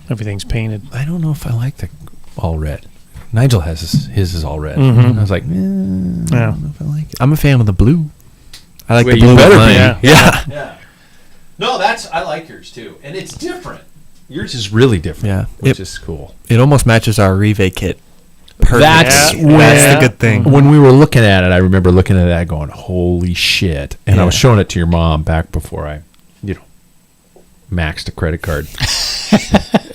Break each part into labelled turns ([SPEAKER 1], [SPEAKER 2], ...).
[SPEAKER 1] everything's painted.
[SPEAKER 2] I don't know if I like the all red. Nigel has his is all red.
[SPEAKER 1] Mm-hmm.
[SPEAKER 2] I was like, I don't know if I like it.
[SPEAKER 3] I'm a fan of the blue. I like
[SPEAKER 2] Well,
[SPEAKER 3] the blue.
[SPEAKER 2] you better
[SPEAKER 3] with
[SPEAKER 2] be.
[SPEAKER 3] mine.
[SPEAKER 2] Yeah. No, I like yours too, and it's different. Yours is really different.
[SPEAKER 3] Yeah.
[SPEAKER 2] Which is cool.
[SPEAKER 3] It almost matches our Rive kit. Perfect.
[SPEAKER 2] That's
[SPEAKER 3] the good thing.
[SPEAKER 2] When we were looking at it, I remember looking at that going, holy shit. And I was showing it to your mom back before I, maxed a credit card.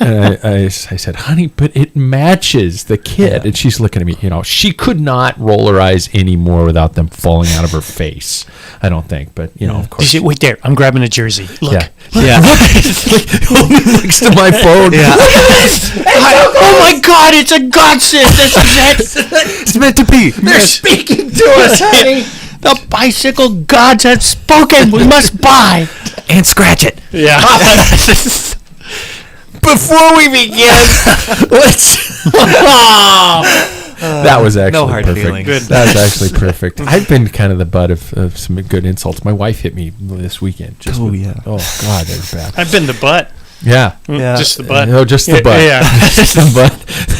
[SPEAKER 2] And I said, honey, but it matches the kit. Yeah. And she's looking at me, she could not roll her eyes anymore without them falling out of her face. I don't think, but, of course.
[SPEAKER 1] She said, wait there, I'm grabbing a jersey. Look.
[SPEAKER 2] Yeah. Looks to my phone.
[SPEAKER 3] Yeah.
[SPEAKER 1] Oh my God, it's a godsend.
[SPEAKER 3] It's meant to be.
[SPEAKER 2] They're speaking to us, honey.
[SPEAKER 1] The bicycle gods have spoken. We must buy.
[SPEAKER 3] And scratch it.
[SPEAKER 1] Yeah.
[SPEAKER 2] Before we begin, let's. That was actually
[SPEAKER 3] no hard
[SPEAKER 2] perfect.
[SPEAKER 3] feelings.
[SPEAKER 1] Good.
[SPEAKER 2] That was actually perfect. I've been kind of the butt of some good insults. My wife hit me this weekend.
[SPEAKER 3] Oh, yeah.
[SPEAKER 2] Oh, God, that was bad.
[SPEAKER 1] I've been the butt.
[SPEAKER 2] Yeah.
[SPEAKER 1] Just the butt.
[SPEAKER 2] No, just the butt.
[SPEAKER 1] Yeah.
[SPEAKER 2] Just the butt.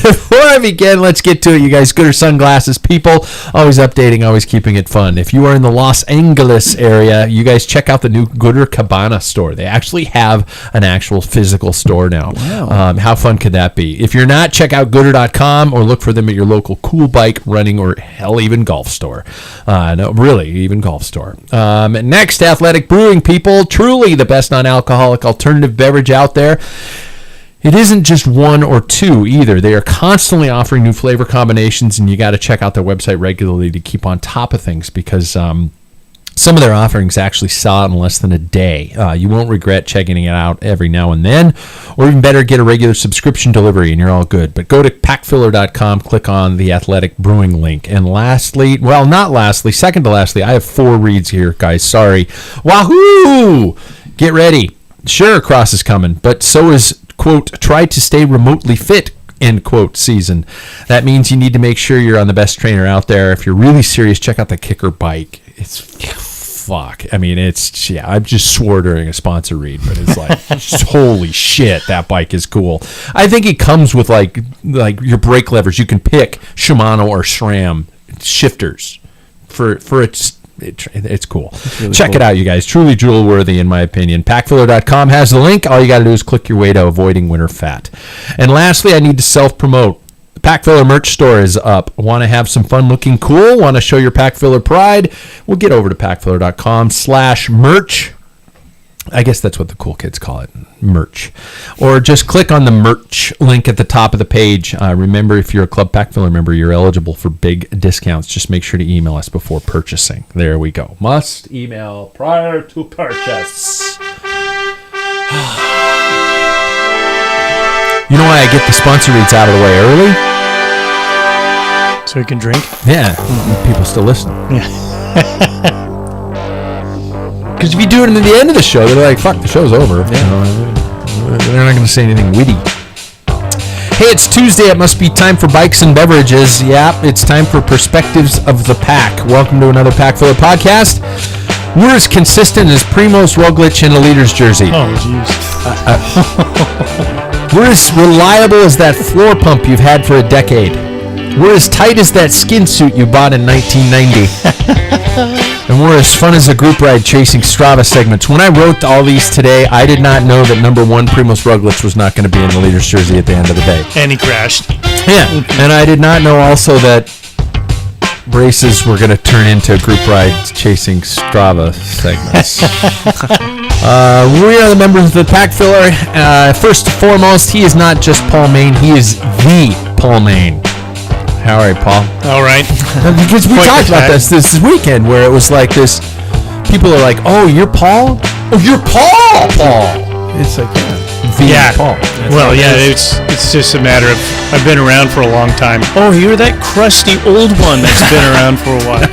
[SPEAKER 2] Before I begin, let's get to it, you guys. Gooder Sunglasses people, always updating, always keeping it fun. If you are in the Los Angeles area, you guys check out the new Gooder Cabana store. They actually have an actual physical store now.
[SPEAKER 3] Wow.
[SPEAKER 2] How fun could that be? If you're not, check out Gooder.com or look for them at your local cool bike, running, or hell, even golf store. No, really, even golf store. Next, Athletic Brewing people, truly the best non-alcoholic alternative beverage out there. It isn't just one or two either. They are constantly offering new flavor combinations, and you got to check out their website regularly to keep on top of things, because some of their offerings actually sell out in less than a day. You won't regret checking it out every now and then, or even better, get a regular subscription delivery and you're all good. But go to Packfiller.com, click on the Athletic Brewing link. And lastly, well, not lastly, second to lastly, I have 4 reads here, guys. Sorry. Wahoo! Get ready. Sure, cross is coming, but so is, quote, try to stay remotely fit, end quote, season. That means you need to make sure you're on the best trainer out there. If you're really serious, check out the Kicker bike. It's fuck. I mean, it's, I just swore during a sponsor read, but it's like, holy shit, that bike is cool. I think it comes with like your brake levers. You can pick Shimano or SRAM shifters for it's cool. Really Check it out, you guys. Truly jewel worthy, in my opinion. Packfiller.com has the link. All you got to do is click your way to avoiding winter fat. And lastly, I need to self-promote. The Packfiller merch store is up. Want to have some fun looking cool? Want to show your Packfiller pride? Well, get over to packfiller.com/merch. I guess that's what the cool kids call it, merch. Or just click on the merch link at the top of the page. Remember, if you're a Club Packfiller member, you're eligible for big discounts. Just make sure to email us before purchasing. There we go. Must email prior to purchase. You know why I get the sponsor reads out of the way early?
[SPEAKER 1] So you can drink?
[SPEAKER 2] Yeah, people still listen.
[SPEAKER 1] Yeah.
[SPEAKER 2] Because if you do it at the end of the show, they're like, fuck, the show's over.
[SPEAKER 3] Yeah.
[SPEAKER 2] They're not going to say anything witty. Hey, it's Tuesday. It must be time for bikes and beverages. Yeah, it's time for Perspectives of the Pack. Welcome to another Packfiller podcast. We're as consistent as Primoz Roglic in a leader's jersey.
[SPEAKER 1] Oh, jeez.
[SPEAKER 2] We're as reliable as that floor pump you've had for a decade. We're as tight as that skin suit you bought in 1990. And we're as fun as a group ride chasing Strava segments. When I wrote all these today, I did not know that number 1, Primoz Roglic, was not going to be in the leader's jersey at the end of the day.
[SPEAKER 1] And he crashed.
[SPEAKER 2] Yeah, and I did not know also that races were going to turn into group ride chasing Strava segments. We are the members of the Packfiller. First and foremost, he is not just Paul Main, he is the Paul Main. How are you, Paul?
[SPEAKER 1] All right.
[SPEAKER 2] Because we talked about this weekend, where it was like this. People are like, "Oh, you're Paul? Oh, you're Paul! It's like, Paul.
[SPEAKER 1] Well, yeah, it's just a matter of, I've been around for a long time. Oh, you're that crusty old one that's been around for a while.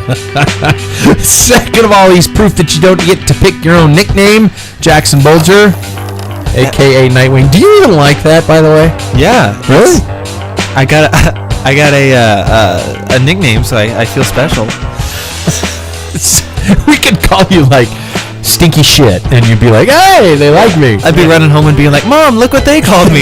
[SPEAKER 2] Second of all, he's proof that you don't get to pick your own nickname, Jackson Bolger, a.k.a. Nightwing. Do you even like that, by the way?
[SPEAKER 3] Yeah.
[SPEAKER 2] Really?
[SPEAKER 3] I got a nickname, so I feel special.
[SPEAKER 2] We could call you like stinky shit, and you'd be like, hey, they like me.
[SPEAKER 3] I'd be running home and being like, Mom, look what they called me.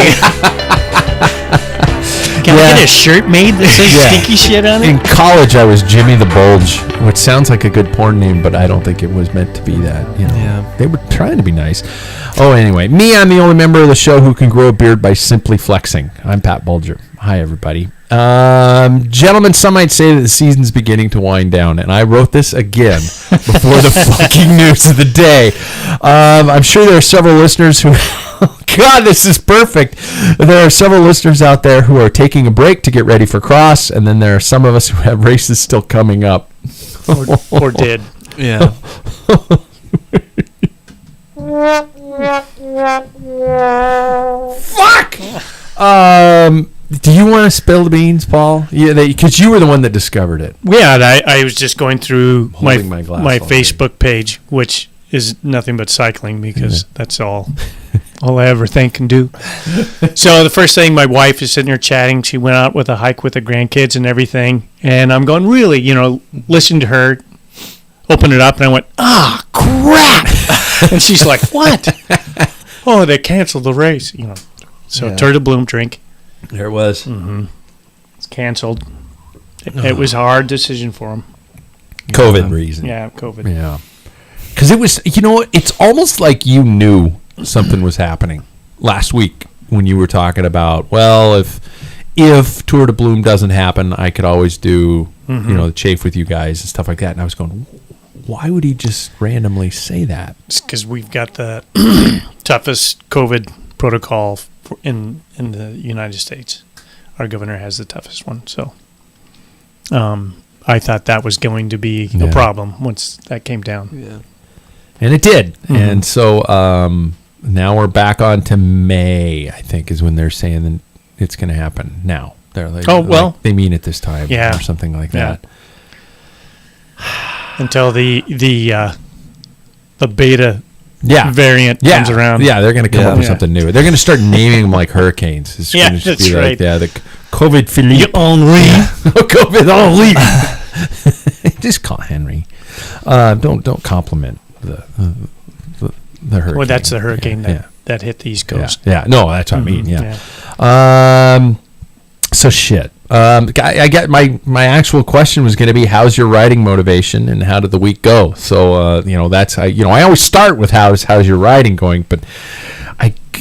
[SPEAKER 1] Can I get a shirt made that says stinky shit on it?
[SPEAKER 2] In college, I was Jimmy the Bulge, which sounds like a good porn name, but I don't think it was meant to be that.
[SPEAKER 3] Yeah.
[SPEAKER 2] They were trying to be nice. Oh, anyway, I'm the only member of the show who can grow a beard by simply flexing. I'm Pat Bulger. Hi, everybody. Gentlemen, some might say that the season's beginning to wind down, and I wrote this again before the fucking news of the day. I'm sure there are several listeners who... God, this is perfect. There are several listeners out there who are taking a break to get ready for cross, and then there are some of us who have races still coming up.
[SPEAKER 1] Or did.
[SPEAKER 3] Yeah.
[SPEAKER 2] Fuck! Do you want to spill the beans, Paul? Yeah, because you were the one that discovered it.
[SPEAKER 1] Yeah, and I was just going through my
[SPEAKER 2] glass
[SPEAKER 1] Facebook page, which is nothing but cycling because that's all I ever think and do. So the first thing, my wife is sitting there chatting. She went out with a hike with the grandkids and everything. And I'm going, really, listen to her, open it up, and I went, crap. And she's like, what? Oh, they canceled the race, So Turtle Bloom drink.
[SPEAKER 2] There it was.
[SPEAKER 1] Mm-hmm. It's canceled. It was a hard decision for them.
[SPEAKER 2] COVID reason.
[SPEAKER 1] Yeah, COVID.
[SPEAKER 2] Yeah. Because it was, it's almost like you knew something was happening last week when you were talking about, well, if Tour de Bloom doesn't happen, I could always do, the chafe with you guys and stuff like that. And I was going, why would he just randomly say that?
[SPEAKER 1] It's because we've got the toughest COVID protocol in the United States. Our governor has the toughest one. So I thought that was going to be a problem once that came down.
[SPEAKER 3] Yeah.
[SPEAKER 2] And it did. Mm-hmm. And so now we're back on to May, I think, is when they're saying that it's going to happen now. They're like, they mean it this time or something like that.
[SPEAKER 1] Until the beta variant comes around.
[SPEAKER 2] Yeah, they're going to come up with something new. They're going to start naming them like hurricanes. It's going to
[SPEAKER 1] that's
[SPEAKER 2] be
[SPEAKER 1] right.
[SPEAKER 2] The COVID Philippe. COVID Henri. Just call Henry. Don't compliment the hurricane.
[SPEAKER 1] Well, that's the hurricane that hit the East Coast.
[SPEAKER 2] Yeah. No, that's what I mean. Yeah. So shit. I get my actual question was going to be, how's your riding motivation and how did the week go? So that's I always start with how's your riding going, but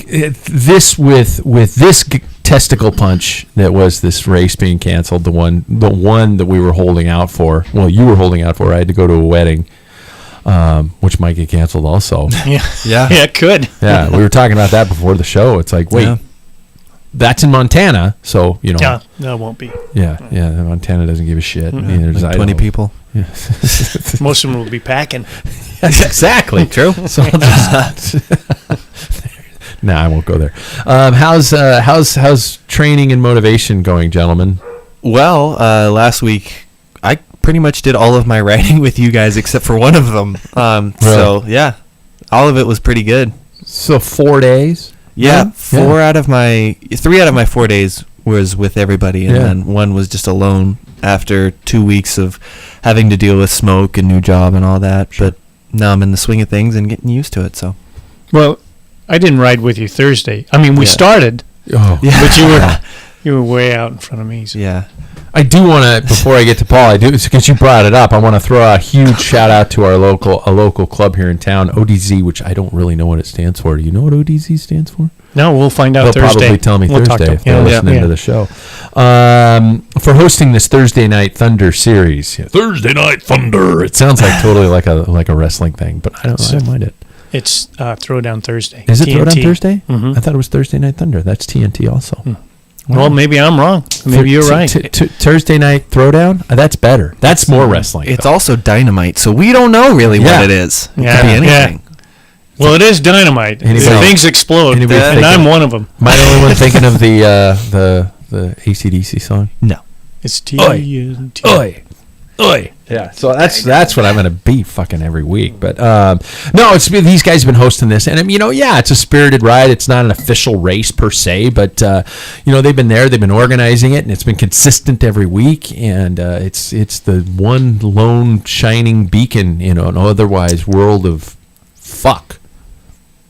[SPEAKER 2] this testicle punch that was this race being canceled, the one that we were holding out for. Well, you were holding out for. I had to go to a wedding. Which might get canceled also.
[SPEAKER 1] Yeah, it could.
[SPEAKER 2] Yeah, we were talking about that before the show. It's like, wait, that's in Montana, so
[SPEAKER 1] Yeah, no, it won't be.
[SPEAKER 2] Yeah, Montana doesn't give a shit.
[SPEAKER 3] Mm-hmm.
[SPEAKER 2] Neither does
[SPEAKER 3] 20 people.
[SPEAKER 2] Yeah.
[SPEAKER 1] Most of them will be packing.
[SPEAKER 2] Exactly. True. So I'll just, I won't go there. How's training and motivation going, gentlemen?
[SPEAKER 3] Well, last week I pretty much did all of my riding with you guys except for one of them.
[SPEAKER 2] Really?
[SPEAKER 3] So yeah, all of it was pretty good.
[SPEAKER 2] So 4 days?
[SPEAKER 3] Yeah, 3 out of my 4 days was with everybody, and then one was just alone after 2 weeks of having to deal with smoke and new job and all that. Sure. But now I'm in the swing of things and getting used to it. So,
[SPEAKER 1] well, I didn't ride with you Thursday. I mean, we started, but you were way out in front of me. So.
[SPEAKER 3] Yeah.
[SPEAKER 2] I do want to, before I get to Paul, because you brought it up, I want to throw a huge shout out to a local club here in town, ODZ, which I don't really know what it stands for. Do you know what ODZ stands for?
[SPEAKER 1] No, we'll find out
[SPEAKER 2] They'll
[SPEAKER 1] Thursday.
[SPEAKER 2] Probably tell me Thursday if they're listening to the show. For hosting this Thursday Night Thunder series. Yeah, Thursday Night Thunder. It sounds like totally like a wrestling thing, but I don't mind it.
[SPEAKER 1] It's Throwdown Thursday.
[SPEAKER 2] Is it Throwdown Thursday?
[SPEAKER 1] Mm-hmm.
[SPEAKER 2] I thought it was Thursday Night Thunder. That's TNT also.
[SPEAKER 1] Wow. Well, maybe I'm wrong. Maybe you're right.
[SPEAKER 2] Thursday Night Throwdown? That's better. That's more wrestling.
[SPEAKER 3] It's also Dynamite, so we don't know really what it is. It could be anything.
[SPEAKER 1] Well, it is Dynamite. Things explode, and I'm one of them.
[SPEAKER 2] Am I the only one thinking of the AC/DC song?
[SPEAKER 3] No.
[SPEAKER 1] It's TNT.
[SPEAKER 2] Oi. Oi. Yeah, so that's what I'm going to be fucking every week. But no, these guys have been hosting this, and it's a spirited ride. It's not an official race per se, but they've been there, they've been organizing it, and it's been consistent every week. And it's the one lone shining beacon in an otherwise world of fuck.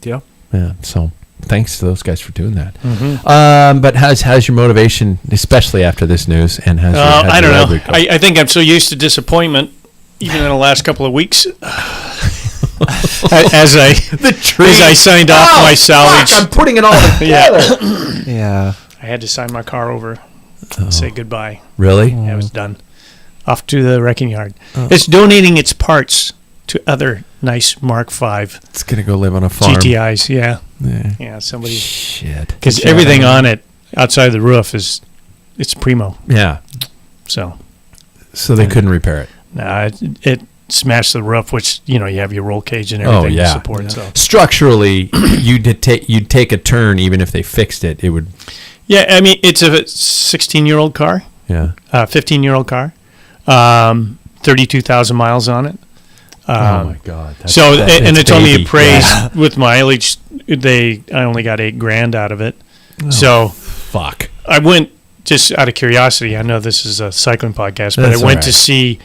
[SPEAKER 3] Yeah.
[SPEAKER 2] Yeah. So thanks to those guys for doing that.
[SPEAKER 1] Mm-hmm.
[SPEAKER 2] But how's your motivation, especially after this news? And how's your,
[SPEAKER 1] I don't know.
[SPEAKER 2] library go?
[SPEAKER 1] I think I'm so used to disappointment, even in the last couple of weeks. as I signed off my salvage.
[SPEAKER 2] Fuck, I'm putting it all together.
[SPEAKER 3] Yeah.
[SPEAKER 1] I had to sign my car over and say goodbye.
[SPEAKER 2] Really?
[SPEAKER 1] Yeah, it was done. Off to the wrecking yard. It's donating its parts to other nice Mark V
[SPEAKER 2] It's gonna go live on a farm.
[SPEAKER 1] GTIs. Yeah.
[SPEAKER 2] Yeah.
[SPEAKER 1] Yeah, somebody.
[SPEAKER 2] Shit.
[SPEAKER 1] Because everything on it outside the roof it's primo.
[SPEAKER 2] Yeah.
[SPEAKER 1] So
[SPEAKER 2] they couldn't repair it.
[SPEAKER 1] nah, it smashed the roof, which, you have your roll cage and everything to support.
[SPEAKER 3] Yeah.
[SPEAKER 1] So
[SPEAKER 2] Structurally, you'd take a turn even if they fixed it. It would.
[SPEAKER 1] yeah, I mean, it's a 16-year-old car,
[SPEAKER 2] Yeah.
[SPEAKER 1] 15-year-old car, 32,000 miles on it.
[SPEAKER 2] Oh my God.
[SPEAKER 1] And it's only
[SPEAKER 2] baby.
[SPEAKER 1] appraised with mileage. I only got $8,000 out of it. So
[SPEAKER 2] Fuck.
[SPEAKER 1] I went, just out of curiosity. I know this is a cycling podcast, but
[SPEAKER 2] That's
[SPEAKER 1] I went
[SPEAKER 2] all
[SPEAKER 1] to
[SPEAKER 2] right.
[SPEAKER 1] see.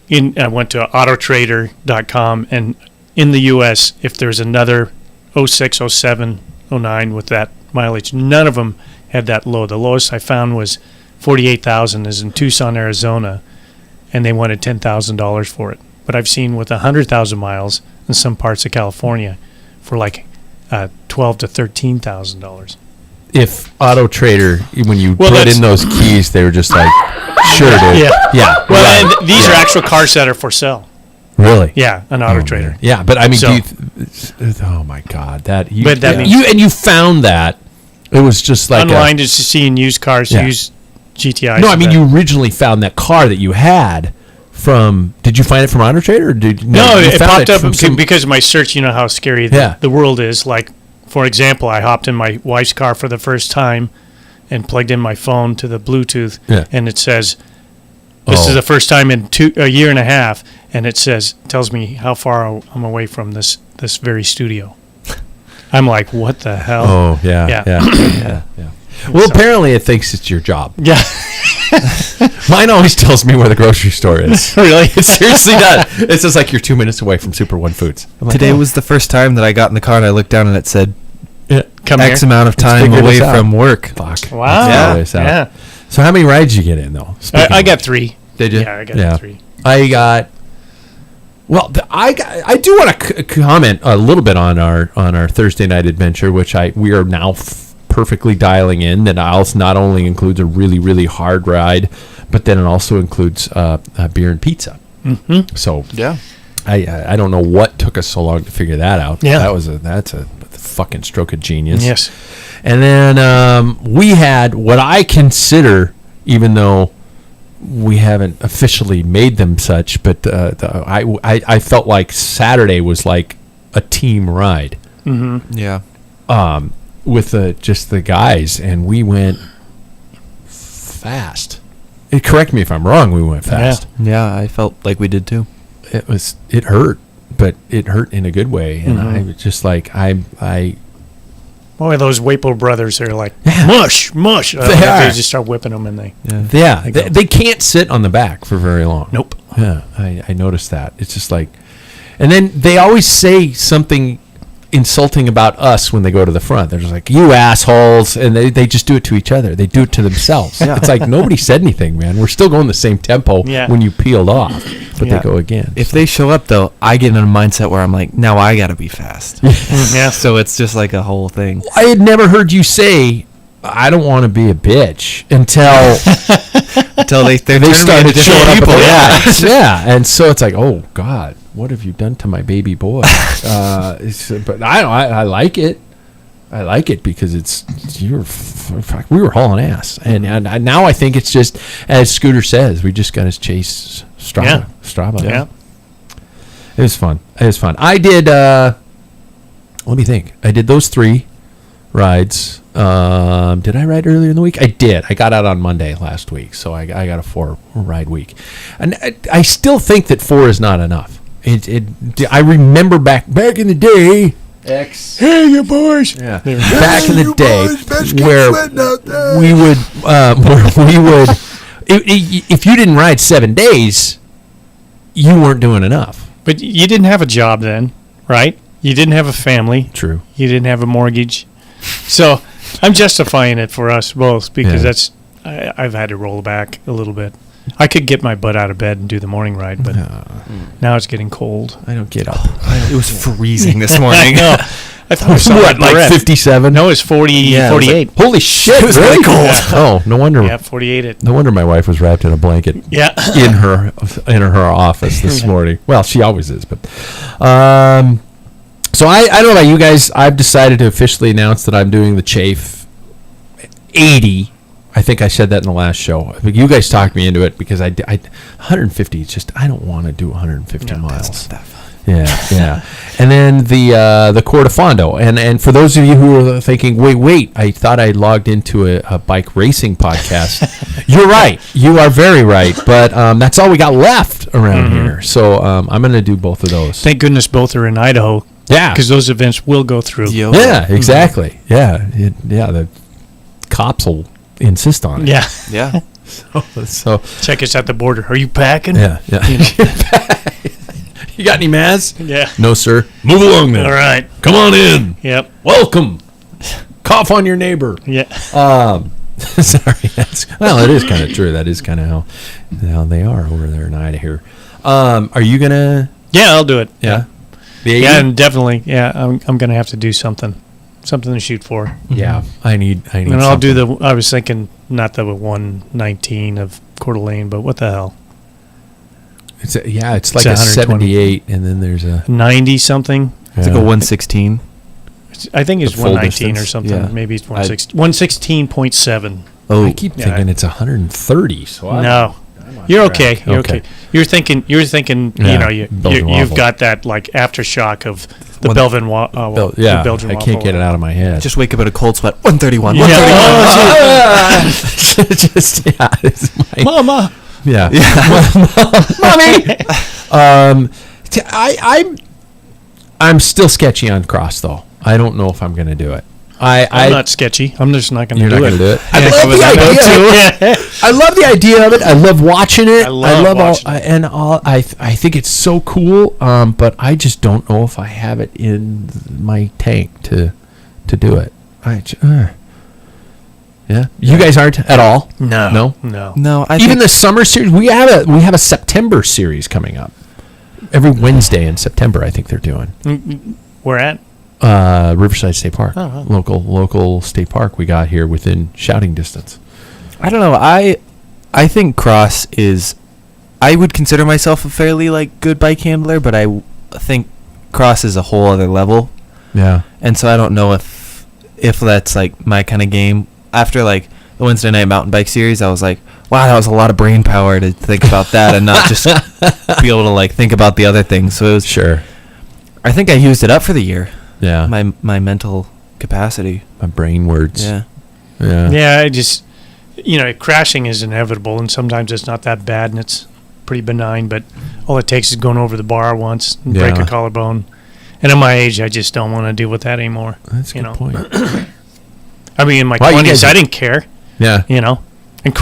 [SPEAKER 1] I went to autotrader.com, and in the U.S., if there's another 06, 07, 09 with that mileage, none of them had that low. The lowest I found was 48,000 is in Tucson, Arizona, and they wanted $10,000 for it. But I've seen with 100,000 miles in some parts of California for like $12,000 to $13,000.
[SPEAKER 2] If Auto Trader, when you
[SPEAKER 1] Well,
[SPEAKER 2] put
[SPEAKER 1] that's-
[SPEAKER 2] in those keys, they were just like, sure, dude. Yeah.
[SPEAKER 1] Well,
[SPEAKER 2] right.
[SPEAKER 1] and these are actual cars that are for sale.
[SPEAKER 2] Really?
[SPEAKER 1] Yeah, an
[SPEAKER 2] Oh,
[SPEAKER 1] Auto Trader.
[SPEAKER 2] man. Yeah, but I mean,
[SPEAKER 1] So-
[SPEAKER 2] oh my God, that you,
[SPEAKER 1] But that means-
[SPEAKER 2] you found that it was just like
[SPEAKER 1] Online just to seeing used cars,
[SPEAKER 2] Yeah.
[SPEAKER 1] used GTIs.
[SPEAKER 2] No, I
[SPEAKER 1] and
[SPEAKER 2] mean,
[SPEAKER 1] that.
[SPEAKER 2] you originally found that car that you had from. Did you find it from Auto Trader, or did
[SPEAKER 1] No,
[SPEAKER 2] you
[SPEAKER 1] it
[SPEAKER 2] found
[SPEAKER 1] popped up
[SPEAKER 2] from some-
[SPEAKER 1] because of my search. You know how scary
[SPEAKER 2] Yeah.
[SPEAKER 1] the world is. Like, for example, I hopped in my wife's car for the first time and plugged in my phone to the Bluetooth,
[SPEAKER 2] Yeah.
[SPEAKER 1] and it says, "This
[SPEAKER 2] Oh.
[SPEAKER 1] is the first time in a year and a half," and it tells me how far I'm away from this very studio. I'm like, what the hell?
[SPEAKER 2] Oh yeah,
[SPEAKER 1] Yeah.
[SPEAKER 2] yeah. Well,
[SPEAKER 1] So-
[SPEAKER 2] apparently it thinks it's your job.
[SPEAKER 1] Yeah,
[SPEAKER 2] Mine always tells me where the grocery store is.
[SPEAKER 1] really.
[SPEAKER 2] It seriously does. It's just like you're 2 minutes away from Super One Foods. I'm like,
[SPEAKER 3] Today
[SPEAKER 2] oh.
[SPEAKER 3] was the first time that I got in the car and I looked down and it said
[SPEAKER 1] Come
[SPEAKER 3] X
[SPEAKER 1] here.
[SPEAKER 3] amount of time
[SPEAKER 2] figured
[SPEAKER 3] away
[SPEAKER 2] us out.
[SPEAKER 3] from work.
[SPEAKER 2] Fuck.
[SPEAKER 1] Wow.
[SPEAKER 2] That's all it is.
[SPEAKER 1] Yeah.
[SPEAKER 2] So how many rides did you get in though? Speaking
[SPEAKER 1] I
[SPEAKER 2] of
[SPEAKER 1] got
[SPEAKER 2] which.
[SPEAKER 1] 3.
[SPEAKER 2] Did you?
[SPEAKER 1] Yeah, I got 3.
[SPEAKER 2] I got. Well, I do want to comment a little bit on our Thursday night adventure, which we are now perfectly dialing in. That also not only includes a really really hard ride, but then it also includes beer and pizza.
[SPEAKER 1] Mm-hmm.
[SPEAKER 2] So
[SPEAKER 3] Yeah.
[SPEAKER 2] I don't know what took us so long to figure that out.
[SPEAKER 1] Yeah.
[SPEAKER 2] That's a fucking stroke of genius.
[SPEAKER 1] Yes.
[SPEAKER 2] And then we had what I consider, even though we haven't officially made them such, but I felt like Saturday was like a team ride
[SPEAKER 1] Mm-hmm.
[SPEAKER 3] Yeah.
[SPEAKER 2] with just the guys, and we went fast. Correct me if I'm wrong. We went fast.
[SPEAKER 3] Yeah, I felt like we did too.
[SPEAKER 2] It hurt, but it hurt in a good way, and I was just like I.
[SPEAKER 1] Boy, those Wapo brothers are like,
[SPEAKER 2] Yeah.
[SPEAKER 1] mush.
[SPEAKER 2] They
[SPEAKER 1] They
[SPEAKER 2] are.
[SPEAKER 1] just start whipping them, and they.
[SPEAKER 3] Yeah.
[SPEAKER 2] Yeah, they can't sit on the back for very long.
[SPEAKER 1] Nope.
[SPEAKER 2] Yeah, I noticed that. It's just like, and then they always say something insulting about us when they go to the front. They're just like, you assholes, and they just do it to each other. They do it to themselves.
[SPEAKER 3] Yeah.
[SPEAKER 2] It's like nobody said anything, man. We're still going the same tempo
[SPEAKER 1] Yeah.
[SPEAKER 2] when you peeled off, but
[SPEAKER 1] Yeah.
[SPEAKER 2] they go again.
[SPEAKER 3] If they show up though, I get in a mindset where I'm like, now I gotta be fast.
[SPEAKER 1] Yeah.
[SPEAKER 3] So it's just like a whole thing.
[SPEAKER 2] I had never heard you say, I don't want to be a bitch until
[SPEAKER 3] Until they
[SPEAKER 2] they started showing up.
[SPEAKER 3] people.
[SPEAKER 2] Yeah, yeah, and so it's like, oh God, what have you done to my baby boy? But I like it. I like it because we were hauling ass, and now I think it's just as Scooter says, we just got to chase Strava.
[SPEAKER 1] Yeah.
[SPEAKER 2] Strava.
[SPEAKER 1] Yeah.
[SPEAKER 2] It was fun. I did. Let me think. I did those 3 rides. Did I ride earlier in the week? I did. I got out on Monday last week, so I got a 4 ride week, and I still think that 4 is not enough. I remember back in the day.
[SPEAKER 1] Hey, you boys.
[SPEAKER 2] Yeah, back in the day where we would, if you didn't ride 7 days, you weren't doing enough.
[SPEAKER 1] But you didn't have a job then, right? You didn't have a family.
[SPEAKER 2] True.
[SPEAKER 1] You didn't have a mortgage. So I'm justifying it for us both because I've had to roll back a little bit. I could get my butt out of bed and do the morning ride, but now it's getting cold.
[SPEAKER 2] I don't get up.
[SPEAKER 3] It was freezing this morning.
[SPEAKER 1] No, I thought it was
[SPEAKER 2] What, like 57?
[SPEAKER 1] No, it's 48.
[SPEAKER 2] Holy shit!
[SPEAKER 3] It was really cold.
[SPEAKER 2] Yeah. Oh, no wonder.
[SPEAKER 1] Yeah, 48.
[SPEAKER 2] No wonder my wife was wrapped in a blanket.
[SPEAKER 1] Yeah.
[SPEAKER 2] in her office this morning. Well, she always is, but so I don't know about you guys. I've decided to officially announce that I'm doing the Chafe 80. I think I said that in the last show. But you guys talked me into it because I 150. It's just I don't want to do 150 miles.
[SPEAKER 3] That's not that fun.
[SPEAKER 2] Yeah. And then the Corte Fondo. And for those of you who are thinking, wait, I thought I logged into a bike racing podcast. You're right. You are very right. But that's all we got left around here. So I'm going to do both of those.
[SPEAKER 1] Thank goodness both are in Idaho.
[SPEAKER 2] Yeah.
[SPEAKER 1] Because those events will go through.
[SPEAKER 2] Yeah, exactly. Yeah. The cops will insist on it.
[SPEAKER 1] Yeah.
[SPEAKER 3] Yeah.
[SPEAKER 2] So
[SPEAKER 1] Check us at the border. Are you packing?
[SPEAKER 2] yeah.
[SPEAKER 1] You know?
[SPEAKER 2] You got any masks?
[SPEAKER 1] Yeah.
[SPEAKER 2] No, sir. Move along then.
[SPEAKER 1] All right.
[SPEAKER 2] Come on in.
[SPEAKER 1] Yep.
[SPEAKER 2] Welcome. Cough on your neighbor.
[SPEAKER 1] Yeah.
[SPEAKER 2] Sorry. It is kind of true. That is kind of how they are over there in Idaho. Are you gonna?
[SPEAKER 1] Yeah, I'll do it.
[SPEAKER 2] Yeah. The 80?
[SPEAKER 1] Yeah, and definitely. Yeah, I'm gonna have to do something to shoot for.
[SPEAKER 2] Yeah. I need.
[SPEAKER 1] And I'll do the. I was thinking not the 119 of Coeur d'Alene, but what the hell?
[SPEAKER 2] It's like
[SPEAKER 1] a
[SPEAKER 2] a
[SPEAKER 1] 120.
[SPEAKER 2] 78, and then there's a
[SPEAKER 1] 90 something.
[SPEAKER 3] It's like a 116.
[SPEAKER 1] I think it's
[SPEAKER 2] The full
[SPEAKER 1] 119 or
[SPEAKER 2] distance?
[SPEAKER 1] something.
[SPEAKER 3] Yeah.
[SPEAKER 1] Maybe it's 116.7.
[SPEAKER 3] Oh,
[SPEAKER 2] I keep thinking it's 130. So
[SPEAKER 1] No. You're okay. You're okay. You're thinking.
[SPEAKER 2] Yeah, Belgian
[SPEAKER 1] You've
[SPEAKER 2] waffle.
[SPEAKER 1] got that like aftershock of the
[SPEAKER 3] One-
[SPEAKER 1] Belgian
[SPEAKER 2] yeah,
[SPEAKER 1] the Belgian
[SPEAKER 2] I
[SPEAKER 1] waffle.
[SPEAKER 2] can't get it out of my head.
[SPEAKER 3] just wake up in a cold sweat. 131.
[SPEAKER 1] Yeah.
[SPEAKER 3] 131.
[SPEAKER 2] It's my,
[SPEAKER 1] Mama.
[SPEAKER 2] yeah. Mommy. I'm still sketchy on cross though. I don't know if I'm going to do it.
[SPEAKER 1] I'm not sketchy. I'm just not going to
[SPEAKER 2] You're
[SPEAKER 1] do
[SPEAKER 2] not
[SPEAKER 1] it.
[SPEAKER 2] going to do it.
[SPEAKER 1] I
[SPEAKER 2] I love the idea. I love the idea of it. I love watching it.
[SPEAKER 1] I love watching it.
[SPEAKER 2] I think it's so cool. But I just don't know if I have it in my tank to do it. Yeah. You guys aren't at all?
[SPEAKER 1] No.
[SPEAKER 3] No,
[SPEAKER 2] Even the summer series, we have a September series coming up. Every Wednesday in September, I think they're doing.
[SPEAKER 1] We're at.
[SPEAKER 2] Riverside State Park.
[SPEAKER 1] Oh,
[SPEAKER 2] Local state park we got here within shouting distance.
[SPEAKER 3] I don't know. I think cross is. I would consider myself a fairly good bike handler, but I think cross is a whole other level.
[SPEAKER 2] Yeah.
[SPEAKER 3] And so I don't know if that's my kind of game. After the Wednesday night mountain bike series, I was like, wow, that was a lot of brain power to think about that and not just be able to think about the other things. So it was
[SPEAKER 2] Sure.
[SPEAKER 3] I think I used it up for the year.
[SPEAKER 2] Yeah.
[SPEAKER 3] My mental capacity.
[SPEAKER 2] My brain words.
[SPEAKER 3] Yeah.
[SPEAKER 2] Yeah.
[SPEAKER 1] Yeah, I just, crashing is inevitable, and sometimes it's not that bad, and it's pretty benign, but all it takes is going over the bar once and break
[SPEAKER 2] Yeah.
[SPEAKER 1] a collarbone. And at my age, I just don't want to deal with that anymore.
[SPEAKER 2] That's a good point.
[SPEAKER 1] I mean, in my
[SPEAKER 2] Well, you
[SPEAKER 1] 20s,
[SPEAKER 2] guys
[SPEAKER 1] I
[SPEAKER 2] are-
[SPEAKER 1] didn't care,
[SPEAKER 2] Yeah.
[SPEAKER 1] and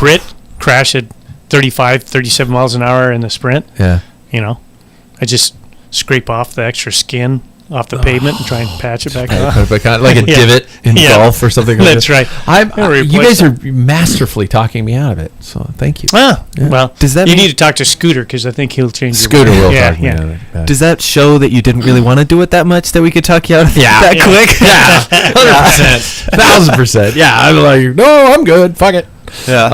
[SPEAKER 1] crash at 35, 37 miles an hour in the sprint,
[SPEAKER 2] Yeah.
[SPEAKER 1] I just scrape off the extra skin off the pavement and try and patch it back on.
[SPEAKER 2] Like a
[SPEAKER 1] Yeah.
[SPEAKER 2] divot in
[SPEAKER 1] Yeah.
[SPEAKER 2] golf or something like
[SPEAKER 1] That's
[SPEAKER 2] that.
[SPEAKER 1] right.
[SPEAKER 2] You guys are masterfully talking me out of it, so thank you.
[SPEAKER 1] Ah,
[SPEAKER 2] Yeah.
[SPEAKER 1] well,
[SPEAKER 3] Does that
[SPEAKER 1] you
[SPEAKER 3] mean-
[SPEAKER 1] need to talk to Scooter because I think he'll change your
[SPEAKER 2] Scooter will
[SPEAKER 1] yeah,
[SPEAKER 2] talk me
[SPEAKER 1] yeah.
[SPEAKER 2] out of it.
[SPEAKER 3] Does that show that you didn't really want to do it that much that we could talk you out of it
[SPEAKER 2] Yeah.
[SPEAKER 3] that
[SPEAKER 1] Yeah.
[SPEAKER 3] quick?
[SPEAKER 2] Yeah, 100%, 1,000%. Yeah, I'm like, no, I'm good. Fuck it.
[SPEAKER 3] Yeah.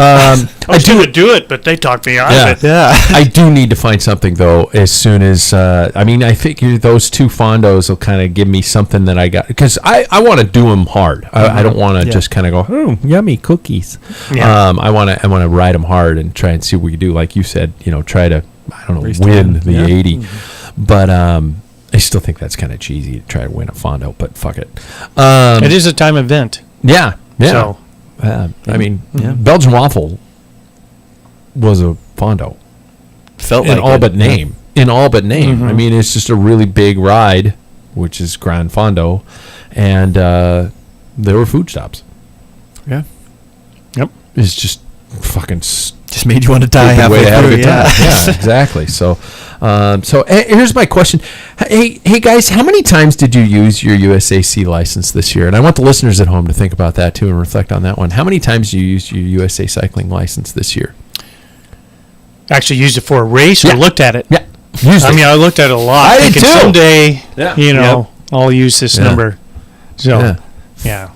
[SPEAKER 1] I was going to do it, but they talked me out
[SPEAKER 2] Yeah.
[SPEAKER 1] of it.
[SPEAKER 3] Yeah.
[SPEAKER 2] I do need to find something though. As soon as I think those two fondos will kind of give me something that I got because I want to do them hard. I don't want to
[SPEAKER 3] Yeah.
[SPEAKER 2] just kind of go, oh, yummy cookies.
[SPEAKER 1] Yeah.
[SPEAKER 2] I want to ride them hard and try and see what we can do. Like you said, try to
[SPEAKER 3] Race
[SPEAKER 2] win
[SPEAKER 3] to
[SPEAKER 2] the
[SPEAKER 3] win.
[SPEAKER 2] 80. But I still think that's kind of cheesy to try to win a fondo. But fuck it.
[SPEAKER 1] It is a time event.
[SPEAKER 2] Yeah. Yeah.
[SPEAKER 1] So,
[SPEAKER 2] Belgian waffle was a fondo.
[SPEAKER 3] Felt
[SPEAKER 2] In
[SPEAKER 3] like
[SPEAKER 2] all
[SPEAKER 3] it.
[SPEAKER 2] but name. In all but name.
[SPEAKER 1] Mhm.
[SPEAKER 2] I mean, it's just a really big ride, which is Grand Fondo, and there were food stops.
[SPEAKER 3] Yeah.
[SPEAKER 1] Yep.
[SPEAKER 2] It's just fucking
[SPEAKER 3] Just just made you want to die
[SPEAKER 2] Stupid way
[SPEAKER 3] halfway
[SPEAKER 2] to have a
[SPEAKER 3] through.
[SPEAKER 2] good time. Yeah, exactly. So, here's my question. Hey, guys, how many times did you use your USAC license this year? And I want the listeners at home to think about that too and reflect on that one. How many times did you use your USA cycling license this year?
[SPEAKER 1] Actually used it for a race or looked at it?
[SPEAKER 2] Yeah. Used it.
[SPEAKER 1] I mean, I looked at it a lot.
[SPEAKER 2] I did
[SPEAKER 1] thinking
[SPEAKER 2] too.
[SPEAKER 1] Someday,
[SPEAKER 2] Yeah.
[SPEAKER 1] I'll use this number. So,
[SPEAKER 2] Yeah.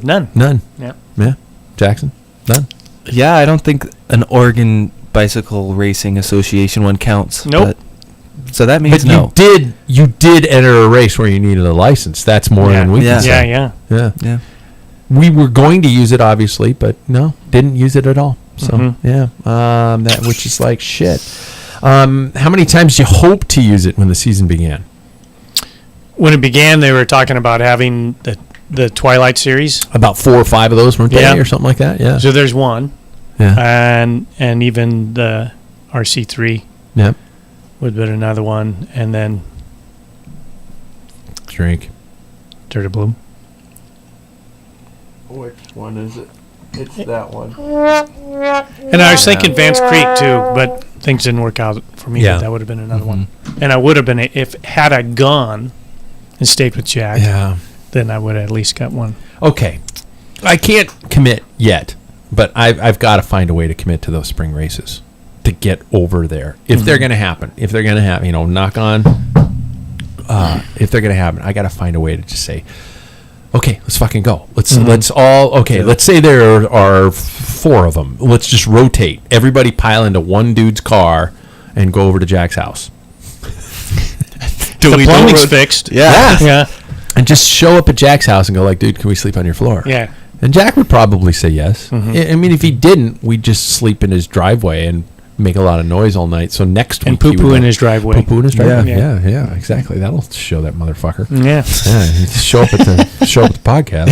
[SPEAKER 1] none.
[SPEAKER 2] None.
[SPEAKER 1] Yeah.
[SPEAKER 2] Yeah. Jackson? None.
[SPEAKER 3] Yeah, I don't think an Oregon Bicycle Racing Association one counts.
[SPEAKER 1] Nope.
[SPEAKER 3] So that means
[SPEAKER 2] But
[SPEAKER 3] no.
[SPEAKER 2] you did enter a race where you needed a license. That's more than we can say.
[SPEAKER 1] Yeah.
[SPEAKER 3] Yeah.
[SPEAKER 2] We were going to use it, obviously, but no, didn't use it at all. So, that which is like shit. How many times did you hope to use it when the season began?
[SPEAKER 1] When it began, they were talking about having the Twilight Series.
[SPEAKER 2] About 4 or 5 of those, weren't they, or something like that? Yeah.
[SPEAKER 1] So there's one.
[SPEAKER 2] Yeah.
[SPEAKER 1] And even the RC3
[SPEAKER 2] Yep.
[SPEAKER 1] would have been another one. And then
[SPEAKER 2] Drink.
[SPEAKER 1] Dirty Bloom.
[SPEAKER 2] Which one is it? It's that one.
[SPEAKER 1] And I was thinking Vance Creek too, but things didn't work out for me.
[SPEAKER 2] Yeah.
[SPEAKER 1] That would have been another one. And I would have been, had I gone and stayed with Jack, then I would have at least got one.
[SPEAKER 2] Okay. I can't commit yet, but I've got to find a way to commit to those spring races to get over there. If they're going to happen, knock on, if they're going to happen, I got to find a way to just say, okay, let's fucking go. Let's say there are 4 of them. Let's just rotate. Everybody pile into one dude's car and go over to Jack's house.
[SPEAKER 1] The plumbing's fixed.
[SPEAKER 3] Yeah.
[SPEAKER 2] And just show up at Jack's house and go like, dude, can we sleep on your floor?
[SPEAKER 1] Yeah.
[SPEAKER 2] And Jack would probably say yes. I mean, if he didn't, we'd just sleep in his driveway and make a lot of noise all night. So next week,
[SPEAKER 1] poo-poo in his driveway.
[SPEAKER 2] Poo-poo in his driveway. Yeah, exactly. That'll show that motherfucker.
[SPEAKER 1] Yeah.
[SPEAKER 2] Show up at the podcast.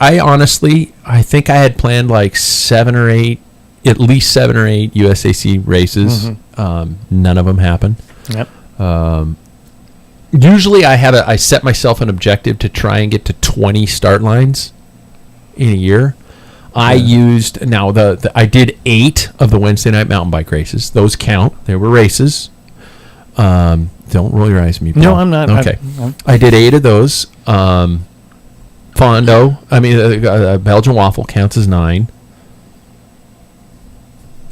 [SPEAKER 2] I honestly, I think I had planned like 7 or 8, at least 7 or 8 USAC races. None of them happened.
[SPEAKER 1] Yep.
[SPEAKER 2] Usually I set myself an objective to try and get to 20 start lines in a year. I used, I did 8 of the Wednesday night mountain bike races. Those count. They were races. Don't roll your eyes at me, Paul.
[SPEAKER 1] No, I'm not.
[SPEAKER 2] Okay. I did 8 of those. Fondo, Belgian Waffle counts as 9.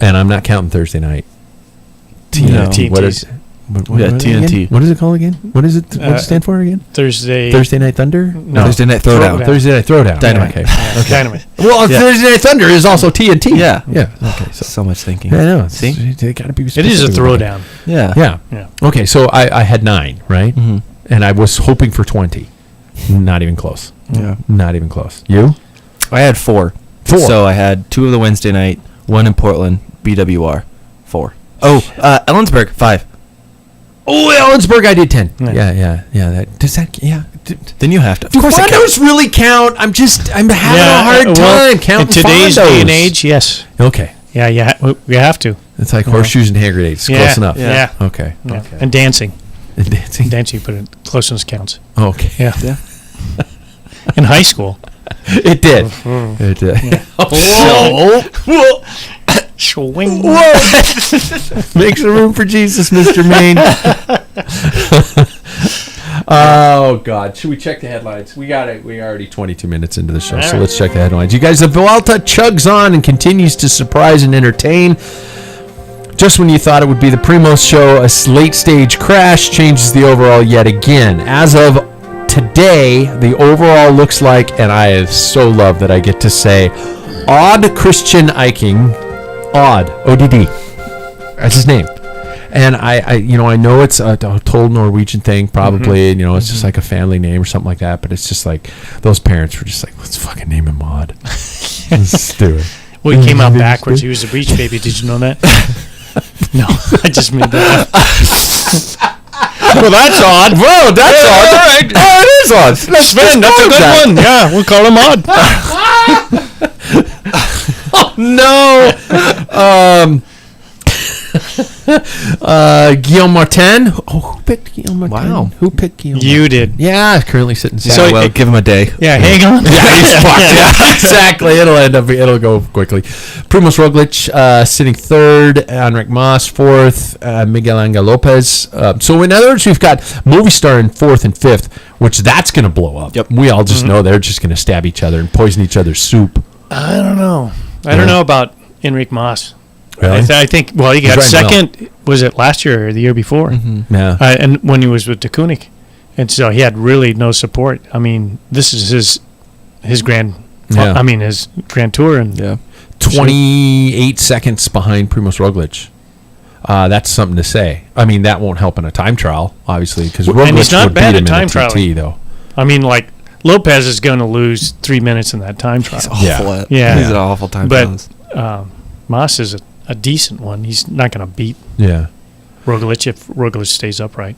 [SPEAKER 2] And I'm not counting Thursday night.
[SPEAKER 1] TNT.
[SPEAKER 3] TNT.
[SPEAKER 2] What is it called again? What is it? What does it stand for again?
[SPEAKER 1] Thursday
[SPEAKER 2] Night Thunder?
[SPEAKER 1] No.
[SPEAKER 3] Thursday Night Throwdown.
[SPEAKER 2] Thursday Night Throwdown.
[SPEAKER 3] Dynamite.
[SPEAKER 2] Okay.
[SPEAKER 1] Dynamite.
[SPEAKER 2] Well, Thursday Night Thunder is also TNT.
[SPEAKER 3] Yeah.
[SPEAKER 2] Yeah. Okay.
[SPEAKER 3] So much thinking.
[SPEAKER 2] I know.
[SPEAKER 3] See?
[SPEAKER 2] They got to be.
[SPEAKER 1] It is a throwdown.
[SPEAKER 3] Yeah.
[SPEAKER 2] Yeah. Okay. So I had 9, right?
[SPEAKER 3] Mm-hmm.
[SPEAKER 2] And I was hoping for 20. Not even close.
[SPEAKER 3] Yeah.
[SPEAKER 2] Not even close. You?
[SPEAKER 3] I had 4.
[SPEAKER 2] 4.
[SPEAKER 3] So I had 2 of the Wednesday night, 1 in Portland, BWR, 4. Oh, Ellensburg, 5.
[SPEAKER 2] Oh, Ellensburg, I did 10.
[SPEAKER 1] Yeah.
[SPEAKER 2] Yeah.
[SPEAKER 3] Then you have to. Of
[SPEAKER 2] Do
[SPEAKER 3] course it
[SPEAKER 2] Fondos really count? I'm having a hard time counting
[SPEAKER 1] in today's
[SPEAKER 2] Fondos.
[SPEAKER 1] day and age, yes.
[SPEAKER 2] Okay.
[SPEAKER 1] Yeah, we have to.
[SPEAKER 2] It's like horseshoes and hand grenades. Close enough.
[SPEAKER 1] Yeah.
[SPEAKER 2] Okay.
[SPEAKER 1] Yeah.
[SPEAKER 2] Okay.
[SPEAKER 1] And dancing.
[SPEAKER 2] And dancing.
[SPEAKER 1] Dancing, but closeness counts.
[SPEAKER 2] Okay.
[SPEAKER 1] Yeah. In high school.
[SPEAKER 2] It did. It did.
[SPEAKER 1] Yeah.
[SPEAKER 2] Whoa.
[SPEAKER 1] Swing.
[SPEAKER 2] Whoa. Make some room for Jesus, Mr. Maine. Oh, God. Should we check the headlines? We got it. We're already 22 minutes into the show, so let's check the headlines. You guys, the Vuelta chugs on and continues to surprise and entertain. Just when you thought it would be the Primos show, a late-stage crash changes the overall yet again. As of today, the overall looks like, and I so love that I get to say, Odd Christian Eiking. Odd. ODD. That's his name. And I know it's a total Norwegian thing, probably. And, it's just like a family name or something like that. But it's just like those parents were just like, let's fucking name him Odd. Let's do it.
[SPEAKER 1] Well, he came out backwards. He was a beach baby. Did you know that? No, I just made that up. Well, that's odd.
[SPEAKER 2] Whoa, that's odd. All right. Oh, it is odd.
[SPEAKER 1] Sven, that's a good one. Yeah, we'll call him Odd.
[SPEAKER 2] Oh, no. Guillaume Martin. Oh, who picked Guillaume Martin?
[SPEAKER 3] Wow.
[SPEAKER 2] Who picked Guillaume?
[SPEAKER 1] You did.
[SPEAKER 2] Yeah, currently sitting
[SPEAKER 3] Yeah,
[SPEAKER 2] second.
[SPEAKER 3] well, give him a day.
[SPEAKER 1] Yeah, hang on.
[SPEAKER 2] Yeah, he's fucked. Yeah, exactly. It'll go quickly. Primoz Roglic sitting third, Enric Mas fourth, Miguel Angel Lopez. So in other words, we've got Movistar in fourth and fifth, which that's going to blow up.
[SPEAKER 3] Yep.
[SPEAKER 2] We all just know they're just going to stab each other and poison each other's soup.
[SPEAKER 1] I don't know. I don't know about Enric Mas.
[SPEAKER 2] Really?
[SPEAKER 1] I think, well, he got
[SPEAKER 2] He's riding
[SPEAKER 1] second, was it last year or the year before?
[SPEAKER 2] Yeah.
[SPEAKER 1] And when he was with De Koenig. And so he had really no support. I mean, this is his grand,
[SPEAKER 2] Yeah.
[SPEAKER 1] his grand tour. And
[SPEAKER 3] Yeah.
[SPEAKER 2] 28 seconds behind Primoz Roglic. That's something to say. I mean, that won't help in a time trial, obviously, because Roglic
[SPEAKER 1] and he's not
[SPEAKER 2] would
[SPEAKER 1] bad
[SPEAKER 2] beat him
[SPEAKER 1] at time
[SPEAKER 2] in a TT,
[SPEAKER 1] trialing.
[SPEAKER 2] though.
[SPEAKER 1] I mean, like, Lopez is going to lose 3 minutes in that time trial.
[SPEAKER 3] He's awful at.
[SPEAKER 1] Yeah.
[SPEAKER 3] He's an awful time.
[SPEAKER 1] But Mas is a decent one. He's not going to beat
[SPEAKER 2] Yeah.
[SPEAKER 1] Roglic if Roglic stays upright.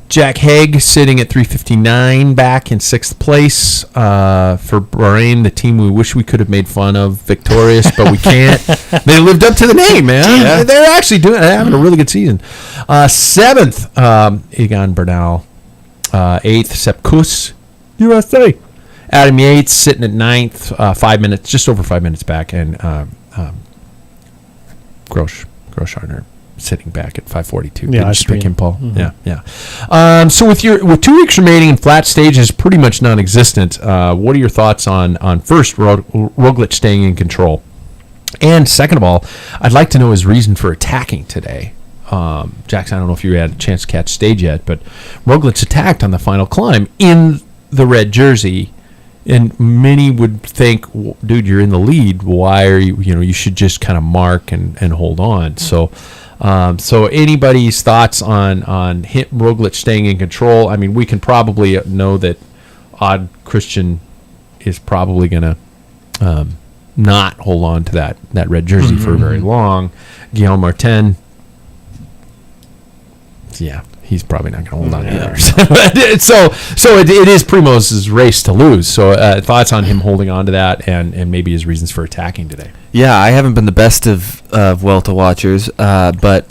[SPEAKER 2] Jack Haig sitting at 3:59, back in sixth place for Bahrain, the team we wish we could have made fun of, victorious, but we can't. They lived up to the name, man.
[SPEAKER 3] Yeah.
[SPEAKER 2] They're actually they're having a really good season. Seventh, Egan Bernal. Eighth, Sepp Kuss, USA. Adam Yates sitting at ninth, 5 minutes, just over 5 minutes back, and Groschartner sitting back at 5:42.
[SPEAKER 1] Yeah,
[SPEAKER 2] Didn't you
[SPEAKER 1] Austrian.
[SPEAKER 2] pick him, Paul? Yeah. So with 2 weeks remaining and flat stages pretty much non-existent, what are your thoughts on first Roglic staying in control, and second of all, I'd like to know his reason for attacking today. Jackson, I don't know if you had a chance to catch stage yet, but Roglic attacked on the final climb in the red jersey. And many would think, dude, you're in the lead. Why are you? You should just kind of mark and hold on. So anybody's thoughts on Roglic staying in control? I mean, we can probably know that Odd Christian is probably going to not hold on to that red jersey for very long. Guillaume Martin, yeah. He's probably not going to hold on either. So it is Primoz's race to lose. So thoughts on him holding on to that and maybe his reasons for attacking today.
[SPEAKER 3] Yeah, I haven't been the best of Vuelta watchers, but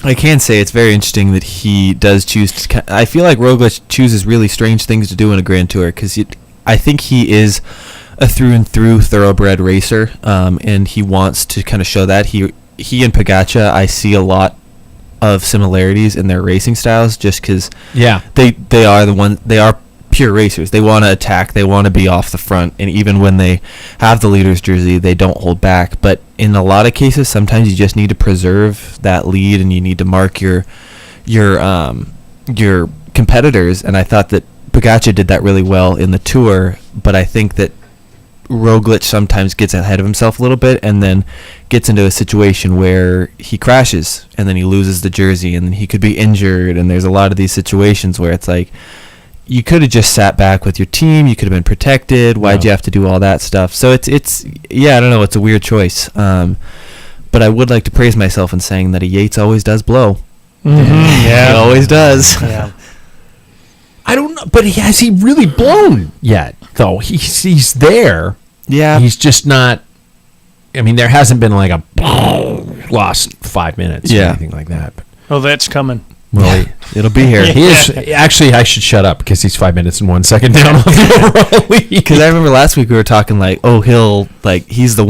[SPEAKER 3] I can say it's very interesting that he does choose to. I feel like Roglic chooses really strange things to do in a Grand Tour because I think he is a through and through thoroughbred racer, and he wants to kind of show that. He and Pogačar, I see a lot of similarities in their racing styles just because they are pure racers. They want to attack, they want to be off the front, and even when they have the leader's jersey, they don't hold back. But in a lot of cases, sometimes you just need to preserve that lead and you need to mark your competitors, and I thought that Pogačar did that really well in the Tour, but I think that Roglic sometimes gets ahead of himself a little bit and then gets into a situation where he crashes and then he loses the jersey and then he could be injured, and there's a lot of these situations where it's like you could have just sat back with your team, you could have been protected, why'd you have to do all that stuff? So it's I don't know, it's a weird choice, but I would like to praise myself in saying that a Yates always does blow.
[SPEAKER 1] Yeah,
[SPEAKER 3] he always does.
[SPEAKER 1] Yeah.
[SPEAKER 2] I don't know, but has he really blown yet? Though he's there.
[SPEAKER 3] Yeah,
[SPEAKER 2] he's just not. I mean, there hasn't been like a lost 5 minutes or anything like that. But,
[SPEAKER 1] Oh, that's coming.
[SPEAKER 2] well,
[SPEAKER 3] it'll be here.
[SPEAKER 2] he is actually. I should shut up because he's 5 minutes and 1 second down on the overall lead.
[SPEAKER 3] Because I remember last week we were talking like, oh, he's the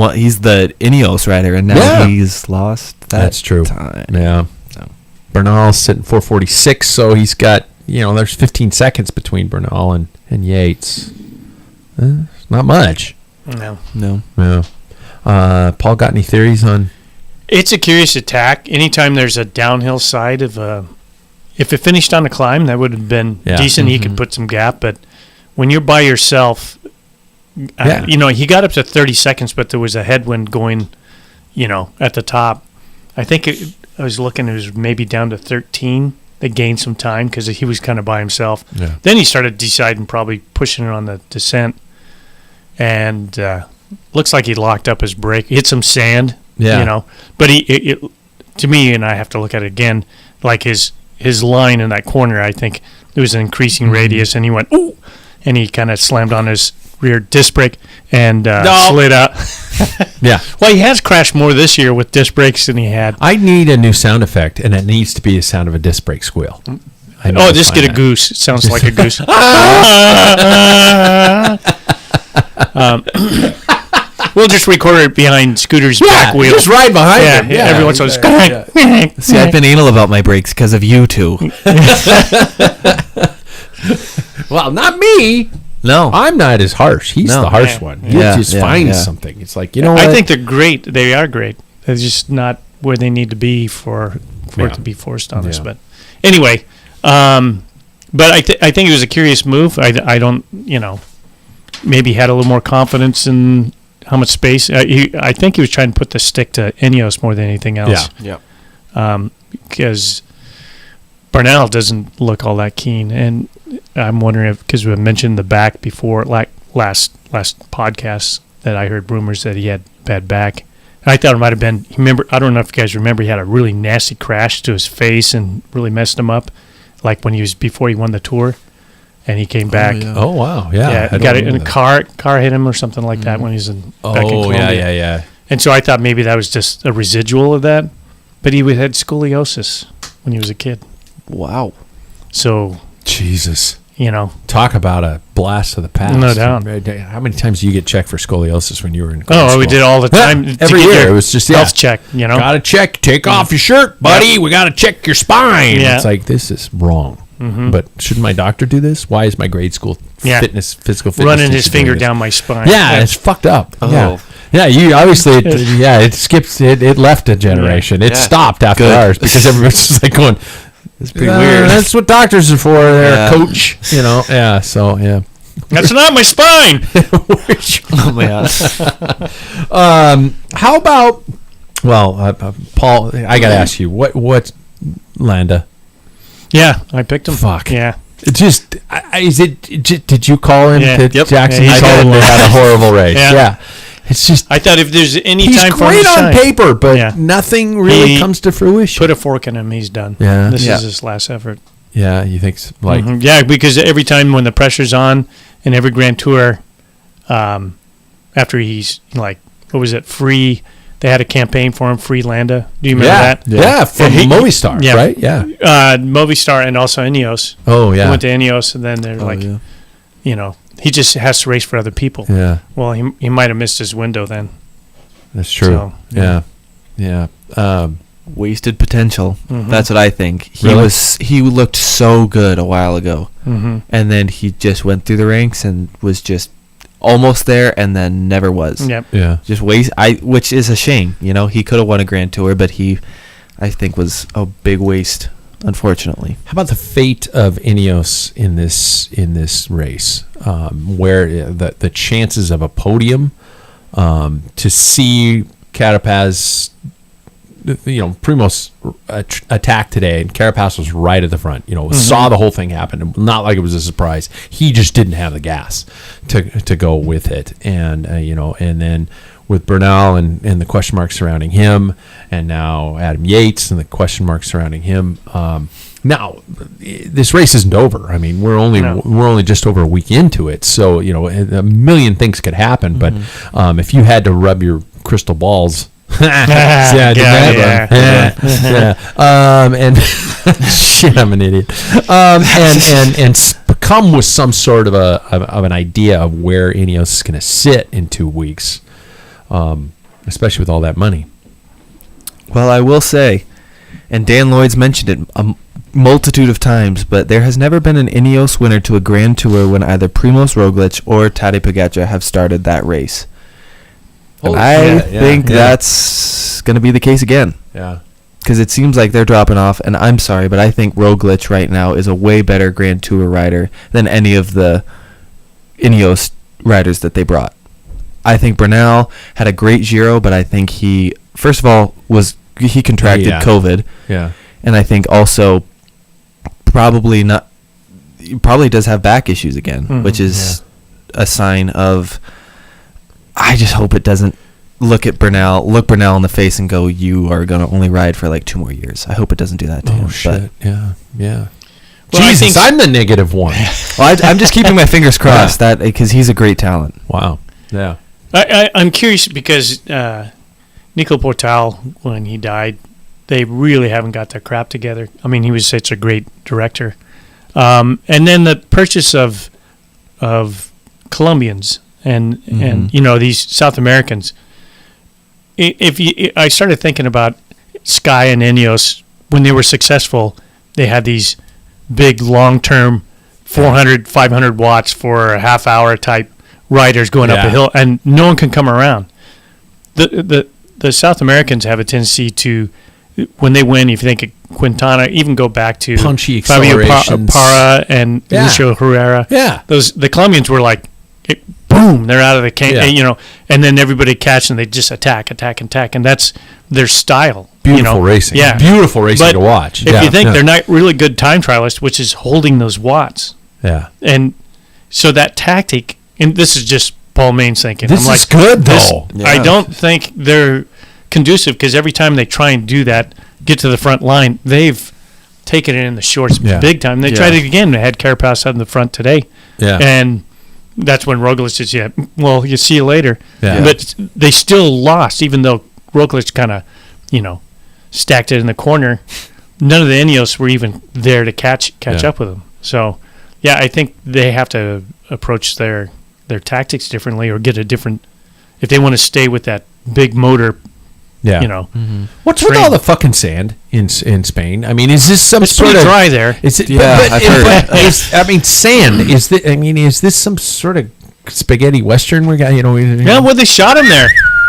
[SPEAKER 3] Ineos rider, and now he's lost
[SPEAKER 2] That's true.
[SPEAKER 3] time.
[SPEAKER 2] Yeah.
[SPEAKER 3] So.
[SPEAKER 2] Bernal's sitting 4:46, so he's got there's 15 seconds between Bernal and Yates. Not much.
[SPEAKER 1] No.
[SPEAKER 2] Yeah. Paul, got any theories on?
[SPEAKER 1] It's a curious attack. Anytime there's a downhill side of if it finished on a climb, that would have been decent. He could put some gap, but when you're by yourself, he got up to 30 seconds, but there was a headwind going, at the top. I think I was looking, it was maybe down to 13. They gained some time because he was kind of by himself.
[SPEAKER 2] Yeah.
[SPEAKER 1] Then he started deciding probably pushing it on the descent, and looks like he locked up his brake. Hit some sand, But to me, and I have to look at it again, like his line in that corner, I think there was an increasing radius, and he went, ooh, and he kind of slammed on his rear disc brake and slid out.
[SPEAKER 2] Yeah.
[SPEAKER 1] Well, he has crashed more this year with disc brakes than he had.
[SPEAKER 2] I need a new sound effect, and it needs to be the sound of a disc brake squeal.
[SPEAKER 1] Just get a goose. It sounds like a goose. We'll just record it behind Scooter's back wheel.
[SPEAKER 2] Just ride behind him.
[SPEAKER 1] Yeah, every once in a while.
[SPEAKER 3] See, I've been anal about my brakes because of you two.
[SPEAKER 2] Well, not me.
[SPEAKER 3] No.
[SPEAKER 2] I'm not as harsh. He's the harsh one. He just finds something. It's like, you know what?
[SPEAKER 1] I think they're great. They are great. They're just not where they need to be for it to be forced on us. But anyway, but I think it was a curious move. I don't, maybe had a little more confidence in how much space. I think he was trying to put the stick to Ineos more than anything else.
[SPEAKER 3] Yeah.
[SPEAKER 1] Because Bernal doesn't look all that keen, and I'm wondering if, because we mentioned the back before, like last podcast, that I heard rumors that he had bad back. I thought it might have been. I don't know if you guys remember. He had a really nasty crash to his face and really messed him up, like when before he won the Tour, and he came back.
[SPEAKER 2] Oh wow, yeah.
[SPEAKER 1] He got it in a car hit him or something like that when he was back in Colombia.
[SPEAKER 2] yeah.
[SPEAKER 1] And so I thought maybe that was just a residual of that, but he had scoliosis when he was a kid.
[SPEAKER 3] Wow.
[SPEAKER 1] So
[SPEAKER 2] Jesus.
[SPEAKER 1] Talk
[SPEAKER 2] about a blast of the past.
[SPEAKER 1] No doubt.
[SPEAKER 2] How many times do you get checked for scoliosis when you were in school?
[SPEAKER 1] We did all the time.
[SPEAKER 2] Every year. It was just
[SPEAKER 1] health check,
[SPEAKER 2] Gotta check. Take off your shirt, buddy. We gotta check your spine. Yeah. It's like, this is wrong. Mm-hmm. But shouldn't my doctor do this? Why is my grade school physical fitness
[SPEAKER 1] running his finger down my spine?
[SPEAKER 2] Yeah, it's fucked up.
[SPEAKER 3] Oh.
[SPEAKER 2] Yeah, you obviously, it skips, it left a generation. It stopped after ours because everyone's just like going,
[SPEAKER 3] it's pretty weird.
[SPEAKER 2] That's what doctors are for. They're a coach, so
[SPEAKER 1] That's not my spine.
[SPEAKER 3] Oh my God.
[SPEAKER 2] How about? Well, Paul, I gotta ask you, what Landa?
[SPEAKER 1] Yeah, I picked him.
[SPEAKER 2] Fuck.
[SPEAKER 1] Yeah.
[SPEAKER 2] It just is it? Did you call him to Jackson?
[SPEAKER 1] Yeah,
[SPEAKER 2] I told him they had a horrible race. Yeah. It's just,
[SPEAKER 1] I thought if there's any time for him to
[SPEAKER 2] he's great on
[SPEAKER 1] shine,
[SPEAKER 2] paper, but nothing really comes to fruition.
[SPEAKER 1] Put a fork in him, he's done.
[SPEAKER 2] Yeah.
[SPEAKER 1] This is his last effort.
[SPEAKER 2] Yeah, you think so? Like
[SPEAKER 1] Yeah, because every time when the pressure's on in every Grand Tour, after he's like, what was it, free, they had a campaign for him, Free Landa. Do you remember that?
[SPEAKER 2] Yeah, from Movistar, right? Yeah.
[SPEAKER 1] Movistar and also Ineos.
[SPEAKER 2] Oh, yeah.
[SPEAKER 1] He went to Ineos, and then they're he just has to race for other people.
[SPEAKER 2] Yeah.
[SPEAKER 1] Well, he might have missed his window then.
[SPEAKER 2] That's true. So, yeah.
[SPEAKER 3] Wasted potential.
[SPEAKER 1] Mm-hmm.
[SPEAKER 3] That's what I think. He looked so good a while ago, and then he just went through the ranks and was just almost there, and then never was.
[SPEAKER 1] Yep.
[SPEAKER 2] Yeah.
[SPEAKER 3] Just which is a shame. He could have won a Grand Tour, but I think was a big waste, unfortunately.
[SPEAKER 2] How about the fate of Ineos in this race, where the chances of a podium, to see Carapaz, Primoz attack today, and Carapaz was right at the front. Saw the whole thing happen. Not like it was a surprise. He just didn't have the gas to go with it, and and then with Bernal and the question marks surrounding him, and now Adam Yates and the question marks surrounding him. Now, this race isn't over. I mean, we're only just over a week into it, so a million things could happen. But if you had to rub your crystal balls. And shit, I'm an idiot. And come with some sort of an idea of where Ineos is going to sit in 2 weeks, especially with all that money.
[SPEAKER 3] Well, I will say, and Dan Lloyd's mentioned it a multitude of times, but there has never been an Ineos winner to a Grand Tour when either Primoz Roglic or Tadej Pogačar have started that race. And I think that's going to be the case again.
[SPEAKER 2] Yeah.
[SPEAKER 3] Because it seems like they're dropping off, and I'm sorry, but I think Roglic right now is a way better Grand Tour rider than any of the Ineos riders that they brought. I think Bernal had a great Giro, but I think he, first of all, he contracted COVID.
[SPEAKER 2] Yeah.
[SPEAKER 3] And I think also probably does have back issues again, which is a sign of... I just hope it doesn't look Bernal in the face and go, you are going to only ride for like 2 more years. I hope it doesn't do that to him.
[SPEAKER 2] Oh, shit. Yeah.
[SPEAKER 1] Well,
[SPEAKER 2] Jesus, I'm the negative one.
[SPEAKER 3] Well, I'm just keeping my fingers crossed that because he's a great talent.
[SPEAKER 2] Wow. Yeah.
[SPEAKER 1] I'm curious because Nico Portal, when he died, they really haven't got their crap together. I mean, he was such a great director. And then the purchase of Colombians and these South Americans. I started thinking about Sky and Ineos when they were successful. They had these big long-term 400, 500 watts for a half-hour type riders going up a hill, and no one can come around. The South Americans have a tendency to, when they win, if you think of Quintana, even go back to
[SPEAKER 2] punchy
[SPEAKER 1] Fabio
[SPEAKER 2] accelerations.
[SPEAKER 1] Parra and Lucio Herrera.
[SPEAKER 2] Yeah.
[SPEAKER 1] The Colombians were like, boom, they're out of the can, and then everybody catch and they just attack, and that's their style.
[SPEAKER 2] Beautiful racing.
[SPEAKER 1] Yeah.
[SPEAKER 2] Beautiful racing
[SPEAKER 1] But
[SPEAKER 2] to watch.
[SPEAKER 1] If you think they're not really good time trialists, which is holding those watts.
[SPEAKER 2] Yeah.
[SPEAKER 1] And so that tactic, and this is just Paul Main's thinking.
[SPEAKER 2] This is good, though.
[SPEAKER 1] I don't think they're conducive because every time they try and do that, get to the front line, they've taken it in the shorts big time. They tried it again. They had Carapaz out in the front today.
[SPEAKER 2] Yeah.
[SPEAKER 1] And that's when Roglic says, well, you see you later.
[SPEAKER 2] Yeah.
[SPEAKER 1] But they still lost, even though Roglic kind of, stacked it in the corner. None of the Ineos were even there to catch up with them. So, I think they have to approach their tactics differently or get a different – if they want to stay with that big motor,
[SPEAKER 2] What's with all the fucking sand in Spain? I mean, is this some
[SPEAKER 1] it's
[SPEAKER 2] sort
[SPEAKER 1] pretty
[SPEAKER 2] of
[SPEAKER 1] dry there.
[SPEAKER 2] Is it?
[SPEAKER 3] I've heard.
[SPEAKER 2] Sand. Is this some sort of spaghetti western? We got
[SPEAKER 1] Yeah, well, they shot him there.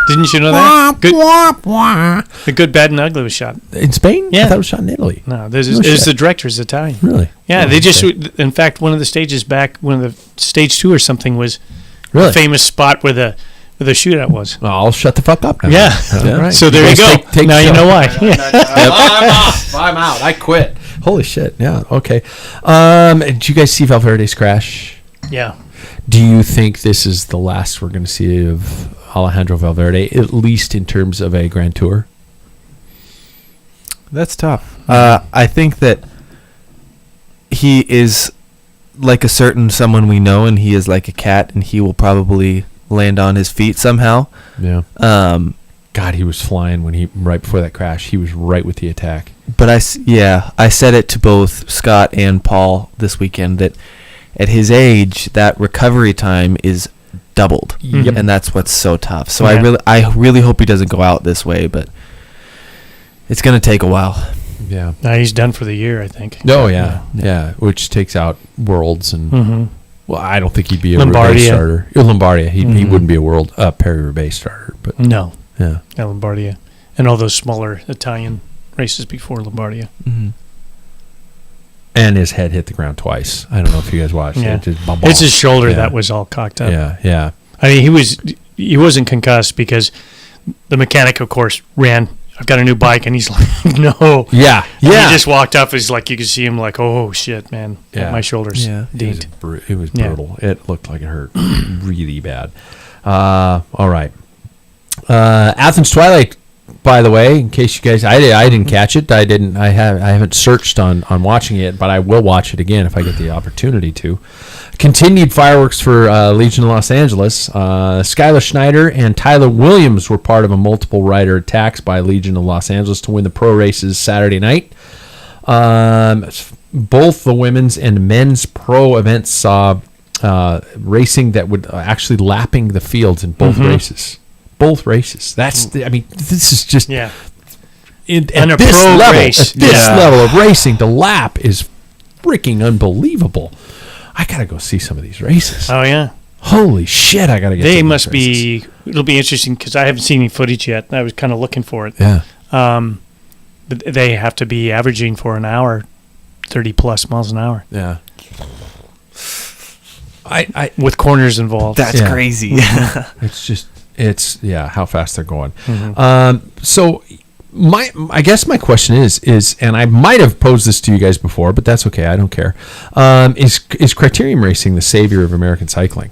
[SPEAKER 1] Didn't you know that? The Good, Bad, and Ugly was shot
[SPEAKER 2] in Spain.
[SPEAKER 1] Yeah,
[SPEAKER 2] I thought it was shot in Italy.
[SPEAKER 1] No, the director's Italian.
[SPEAKER 2] Really?
[SPEAKER 1] Yeah, they just. In fact, one of the stages back, one of the stage 2 or something was a famous spot where the shootout was.
[SPEAKER 2] Well, I'll shut the fuck up now.
[SPEAKER 1] Yeah.
[SPEAKER 2] Right.
[SPEAKER 1] So there you go.
[SPEAKER 2] Take
[SPEAKER 1] now you know why.
[SPEAKER 2] I'm out. I quit. Holy shit. Yeah. Okay. Did you guys see Valverde's crash?
[SPEAKER 1] Yeah.
[SPEAKER 2] Do you think this is the last we're going to see of Alejandro Valverde, at least in terms of a Grand Tour?
[SPEAKER 3] That's tough. I think that he is like a certain someone we know, and he is like a cat, and he will probably land on his feet somehow.
[SPEAKER 2] Yeah. God, he was flying right before that crash. He was right with the attack.
[SPEAKER 3] But I said it to both Scott and Paul this weekend that at his age, that recovery time is doubled, and that's what's so tough. So I really hope he doesn't go out this way, but it's going to take a while.
[SPEAKER 2] Yeah.
[SPEAKER 1] Now he's done for the year, I think.
[SPEAKER 2] Oh yeah. Which takes out Worlds and well, I don't think he'd be a Roubaix starter. Lombardia, he wouldn't be a World Paris-Roubaix starter, but
[SPEAKER 1] no.
[SPEAKER 2] Yeah.
[SPEAKER 1] Lombardia and all those smaller Italian races before Lombardia.
[SPEAKER 3] Mm-hmm.
[SPEAKER 2] And his head hit the ground twice. I don't know if you guys watched it.
[SPEAKER 1] It's his shoulder that was all cocked up.
[SPEAKER 2] Yeah.
[SPEAKER 1] I mean, he wasn't concussed because the mechanic, of course, ran. I've got a new bike, and he's like, no.
[SPEAKER 2] Yeah.
[SPEAKER 1] And he just walked up. It's like you could see him like, oh shit, man, my shoulders dinged.
[SPEAKER 2] It was brutal. It looked like it hurt really bad. All right. Athens Twilight. By the way, in case you guys, I didn't catch it. I haven't searched on watching it, but I will watch it again if I get the opportunity to. Continued fireworks for Legion of Los Angeles. Skylar Schneider and Tyler Williams were part of a multiple rider attacks by Legion of Los Angeles to win the pro races Saturday night. Both the women's and men's pro events saw racing that would actually lapping the fields in both races. Both races. This is just
[SPEAKER 1] and
[SPEAKER 2] at
[SPEAKER 1] a
[SPEAKER 2] this
[SPEAKER 1] pro
[SPEAKER 2] level.
[SPEAKER 1] race.
[SPEAKER 2] At this level of racing, the lap is freaking unbelievable. I gotta go see some of these races.
[SPEAKER 1] Oh yeah.
[SPEAKER 2] Holy shit! I gotta get.
[SPEAKER 1] They must be. It'll be interesting because I haven't seen any footage yet. I was kind of looking for it.
[SPEAKER 2] Yeah.
[SPEAKER 1] But they have to be averaging for an hour, 30 plus miles an hour.
[SPEAKER 2] Yeah.
[SPEAKER 1] With corners involved.
[SPEAKER 3] That's crazy.
[SPEAKER 2] It's how fast they're going. So I guess my question is, and I might have posed this to you guys before, but that's okay. I don't care. Is Criterium Racing the savior of American cycling?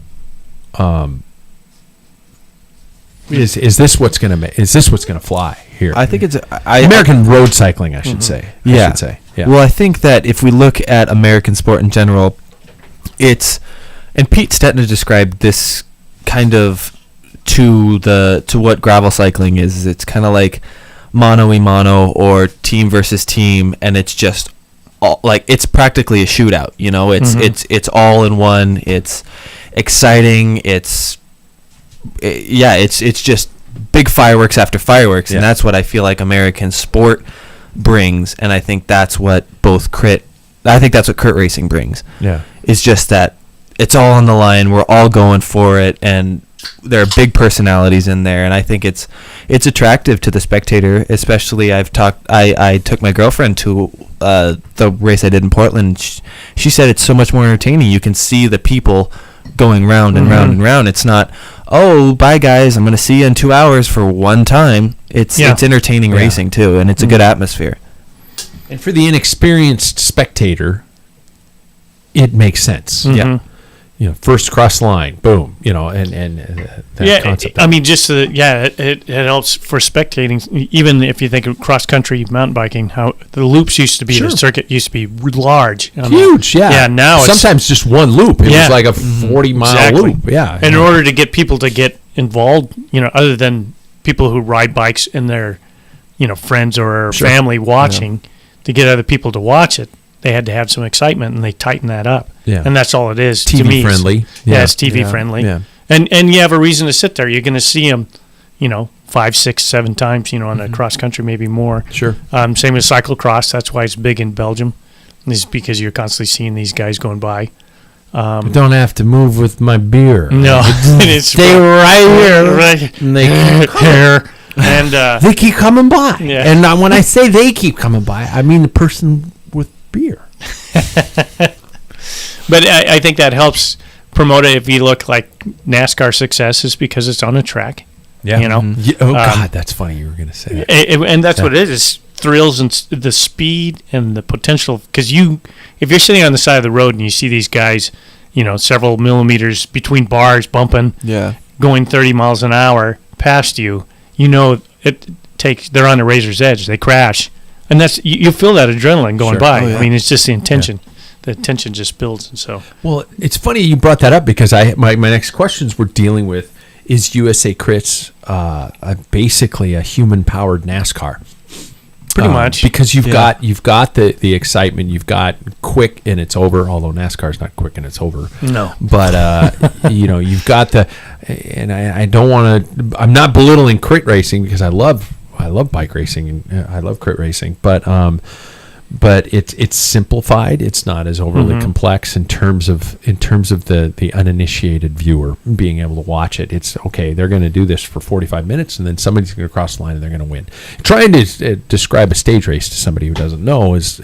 [SPEAKER 2] Is this what's gonna fly here?
[SPEAKER 3] I think it's
[SPEAKER 2] American road cycling, I should say.
[SPEAKER 3] Yeah.
[SPEAKER 2] Yeah.
[SPEAKER 3] Well, I think that if we look at American sport in general, and Pete Stettner described this kind of to what gravel cycling is. It's kind of like mano a mano or team versus team, and it's just like it's practically a shootout. You know, it's all in one. It's exciting. It's just big fireworks after fireworks, and that's what I feel like American sport brings, and I think that's what crit racing brings. Yeah, it's just that it's all on the line. We're all going for it, and there are big personalities in there, and I think it's attractive to the spectator. Especially, I took my girlfriend to the race I did in Portland. She said it's so much more entertaining. You can see the people going round and round and round. It's not, oh, bye guys, I'm going to see you in 2 hours for one time. It's entertaining racing too, and it's a good atmosphere.
[SPEAKER 2] And for the inexperienced spectator, it makes sense. Yeah. You know, first cross line, boom. You know, and that concept.
[SPEAKER 1] I mean, just it helps for spectating. Even if you think of cross country mountain biking, how the loops used to be, the circuit used to be large,
[SPEAKER 2] huge. Yeah. Now sometimes just one loop. It was like a 40-mile loop. Yeah.
[SPEAKER 1] And in order to get people to get involved, you know, other than people who ride bikes and their, you know, friends or family watching, to get other people to watch it, they had to have some excitement, and they tightened that up. Yeah. And that's all it is.
[SPEAKER 2] TV
[SPEAKER 1] to me,
[SPEAKER 2] friendly.
[SPEAKER 1] It's TV friendly. Yeah. And you have a reason to sit there. You're going to see them, you know, 5, 6, 7 times, you know, on a cross country, maybe more.
[SPEAKER 2] Sure.
[SPEAKER 1] Same with cyclocross. That's why it's big in Belgium. Is because you're constantly seeing these guys going by.
[SPEAKER 2] I don't have to move with my beer.
[SPEAKER 1] No.
[SPEAKER 2] Stay right here.
[SPEAKER 1] Right.
[SPEAKER 2] And they here.
[SPEAKER 1] And
[SPEAKER 2] they keep coming by. Yeah. And when I say they keep coming by, I mean the person with beer.
[SPEAKER 1] But I think that helps promote it. If you look like NASCAR success is because it's on a track. Yeah. You know?
[SPEAKER 2] Yeah. Oh, God, that's funny you were going to say that.
[SPEAKER 1] And that's what it is. Thrills and the speed and the potential. Because if you're sitting on the side of the road and you see these guys, you know, several millimeters between bars bumping, going 30 miles an hour past you, you know they're on the razor's edge. They crash. And that's you feel that adrenaline going by. Oh, yeah. I mean, it's just the intention. Yeah. The tension just builds, and so.
[SPEAKER 2] Well, it's funny you brought that up because my next questions were dealing with, is USA Crits basically a human-powered NASCAR?
[SPEAKER 1] Pretty much,
[SPEAKER 2] because you've got the excitement, you've got quick and it's over. Although NASCAR's not quick and it's over.
[SPEAKER 1] No,
[SPEAKER 2] but you know, you've got and I don't want to. I'm not belittling crit racing because I love bike racing and I love crit racing, but it's simplified. It's not as overly complex in terms of the uninitiated viewer being able to watch it. It's okay. They're going to do this for 45 minutes, and then somebody's going to cross the line and they're going to win. Trying to describe a stage race to somebody who doesn't know is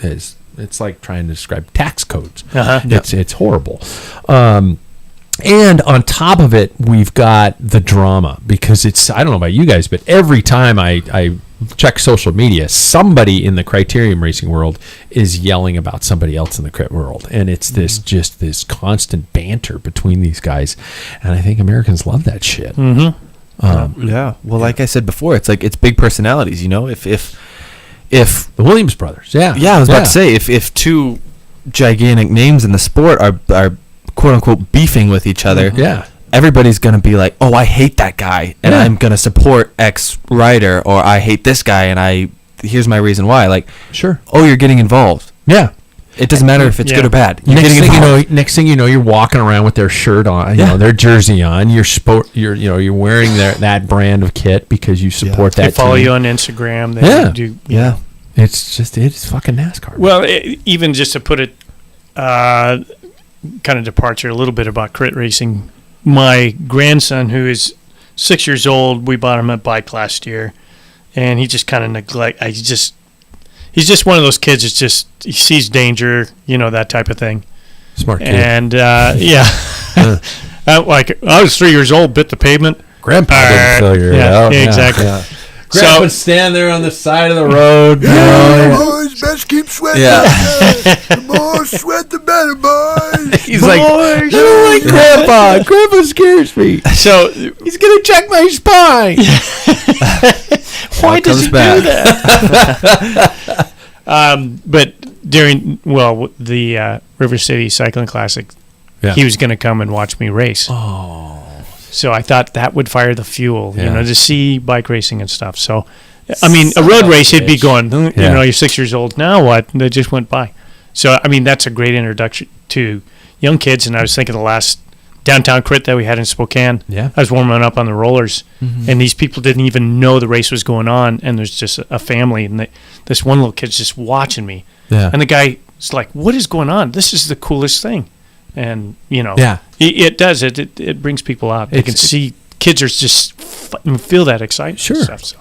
[SPEAKER 2] it's like trying to describe tax codes. It's horrible. And on top of it, we've got the drama because I don't know about you guys, but every time I check social media, somebody in the Criterium racing world is yelling about somebody else in the crit world. And it's this constant banter between these guys. And I think Americans love that shit.
[SPEAKER 3] Well, like I said before, it's like it's big personalities, you know, if
[SPEAKER 2] the Williams brothers.
[SPEAKER 3] I was about to say, if two gigantic names in the sport are quote unquote beefing with each other, everybody's gonna be like, oh, I hate that guy and I'm gonna support X rider, or I hate this guy and here's my reason why. Like,
[SPEAKER 2] sure,
[SPEAKER 3] oh, you're getting involved. It doesn't matter if it's good or bad.
[SPEAKER 2] Next thing you know, you're walking around with their shirt on, you know, their jersey on. You're wearing that brand of kit because you support that.
[SPEAKER 1] They follow you on Instagram.
[SPEAKER 2] It's fucking NASCAR.
[SPEAKER 1] Well, even just to put it, kind of departure a little bit about crit racing. My grandson, who is 6 years old, we bought him a bike last year, and he just kind of he's just one of those kids. It's just he sees danger, you know, that type of thing.
[SPEAKER 2] Smart kid.
[SPEAKER 1] And like I was 3 years old, bit the pavement.
[SPEAKER 2] Grandpa didn't figure it out.
[SPEAKER 1] Yeah, exactly.
[SPEAKER 2] Yeah. Grandpa would stand there on the side of the road.
[SPEAKER 4] Boys, best keep sweating. The more sweat, the better, boys.
[SPEAKER 2] He's boys, like, I don't like Grandpa. Grandpa scares me.
[SPEAKER 1] So
[SPEAKER 2] he's gonna check my spine.
[SPEAKER 1] Why does he do that? But during the River City Cycling Classic, he was going to come and watch me race.
[SPEAKER 2] Oh.
[SPEAKER 1] So I thought that would fire the fuel,
[SPEAKER 2] Yeah.
[SPEAKER 1] to see bike racing and stuff. So, I mean, a road race, it'd be going, you're 6 years old. Now what? And they just went by. So, I mean, that's a great introduction to young kids. And I was thinking the last downtown crit that we had in Spokane,
[SPEAKER 2] Yeah.
[SPEAKER 1] I was warming up on the rollers, and these people didn't even know the race was going on. And there's just a family, and this one little kid's just watching me.
[SPEAKER 2] Yeah.
[SPEAKER 1] And the guy's like, what is going on? This is the coolest thing. And,
[SPEAKER 2] Yeah.
[SPEAKER 1] it does. It brings people out. They can see kids are just feel that excitement.
[SPEAKER 2] Sure.
[SPEAKER 1] And stuff, so.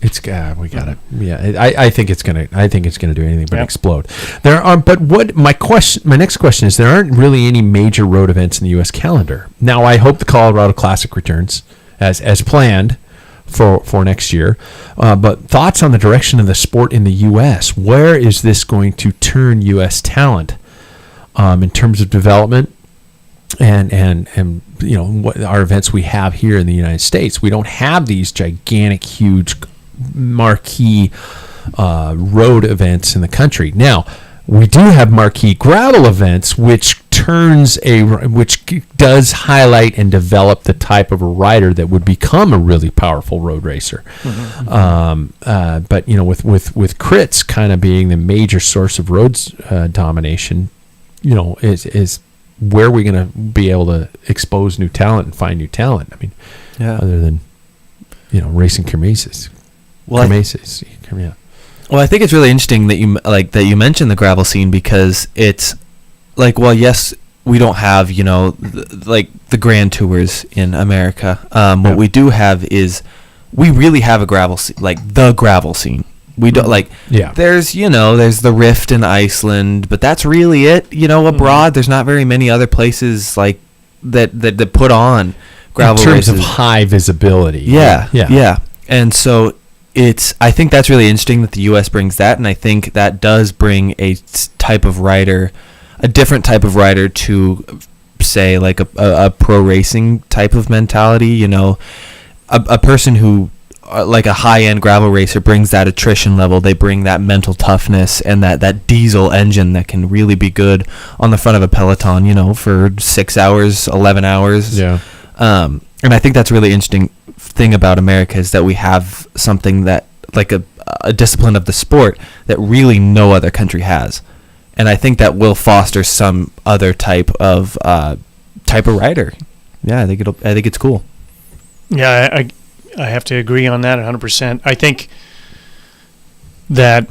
[SPEAKER 2] It's we got it. Yeah, I think it's gonna do anything but
[SPEAKER 1] Yeah.
[SPEAKER 2] explode. There are, but what my next question is, there aren't really any major road events in the U.S. calendar. Now, I hope the Colorado Classic returns as planned for next year. But thoughts on the direction of the sport in the U.S. Where is this going to turn U.S. talent in terms of development? And what our events we have here in the United States, we don't have these gigantic, huge, marquee road events in the country. Now, we do have marquee gravel events, which does highlight and develop the type of a rider that would become a really powerful road racer. But with crits kind of being the major source of roads domination, is where are we going to be able to expose new talent and find new talent? I mean, other than, racing kermesses.
[SPEAKER 3] Well, I think it's really interesting that you mentioned the gravel scene, because it's like, well, yes, we don't have, the grand tours in America. What we do have is we really have a gravel scene, like the gravel scene. We don't there's the Rift in Iceland, but that's really it. Abroad, there's not very many other places like that put on gravel
[SPEAKER 2] in terms
[SPEAKER 3] races.
[SPEAKER 2] of high visibility.
[SPEAKER 3] Yeah. And so I think that's really interesting that the U.S. brings that, and I think that does bring a different type of rider to, say, like a pro racing type of mentality. A person who, like a high-end gravel racer, brings that attrition level. They bring that mental toughness and that diesel engine that can really be good on the front of a peloton, for 6 hours, 11 hours.
[SPEAKER 2] Yeah.
[SPEAKER 3] And I think that's a really interesting thing about America, is that we have something that, like a discipline of the sport that really no other country has. And I think that will foster some other type of rider. Yeah, I think it's cool.
[SPEAKER 1] Yeah, I have to agree on that 100%. I think that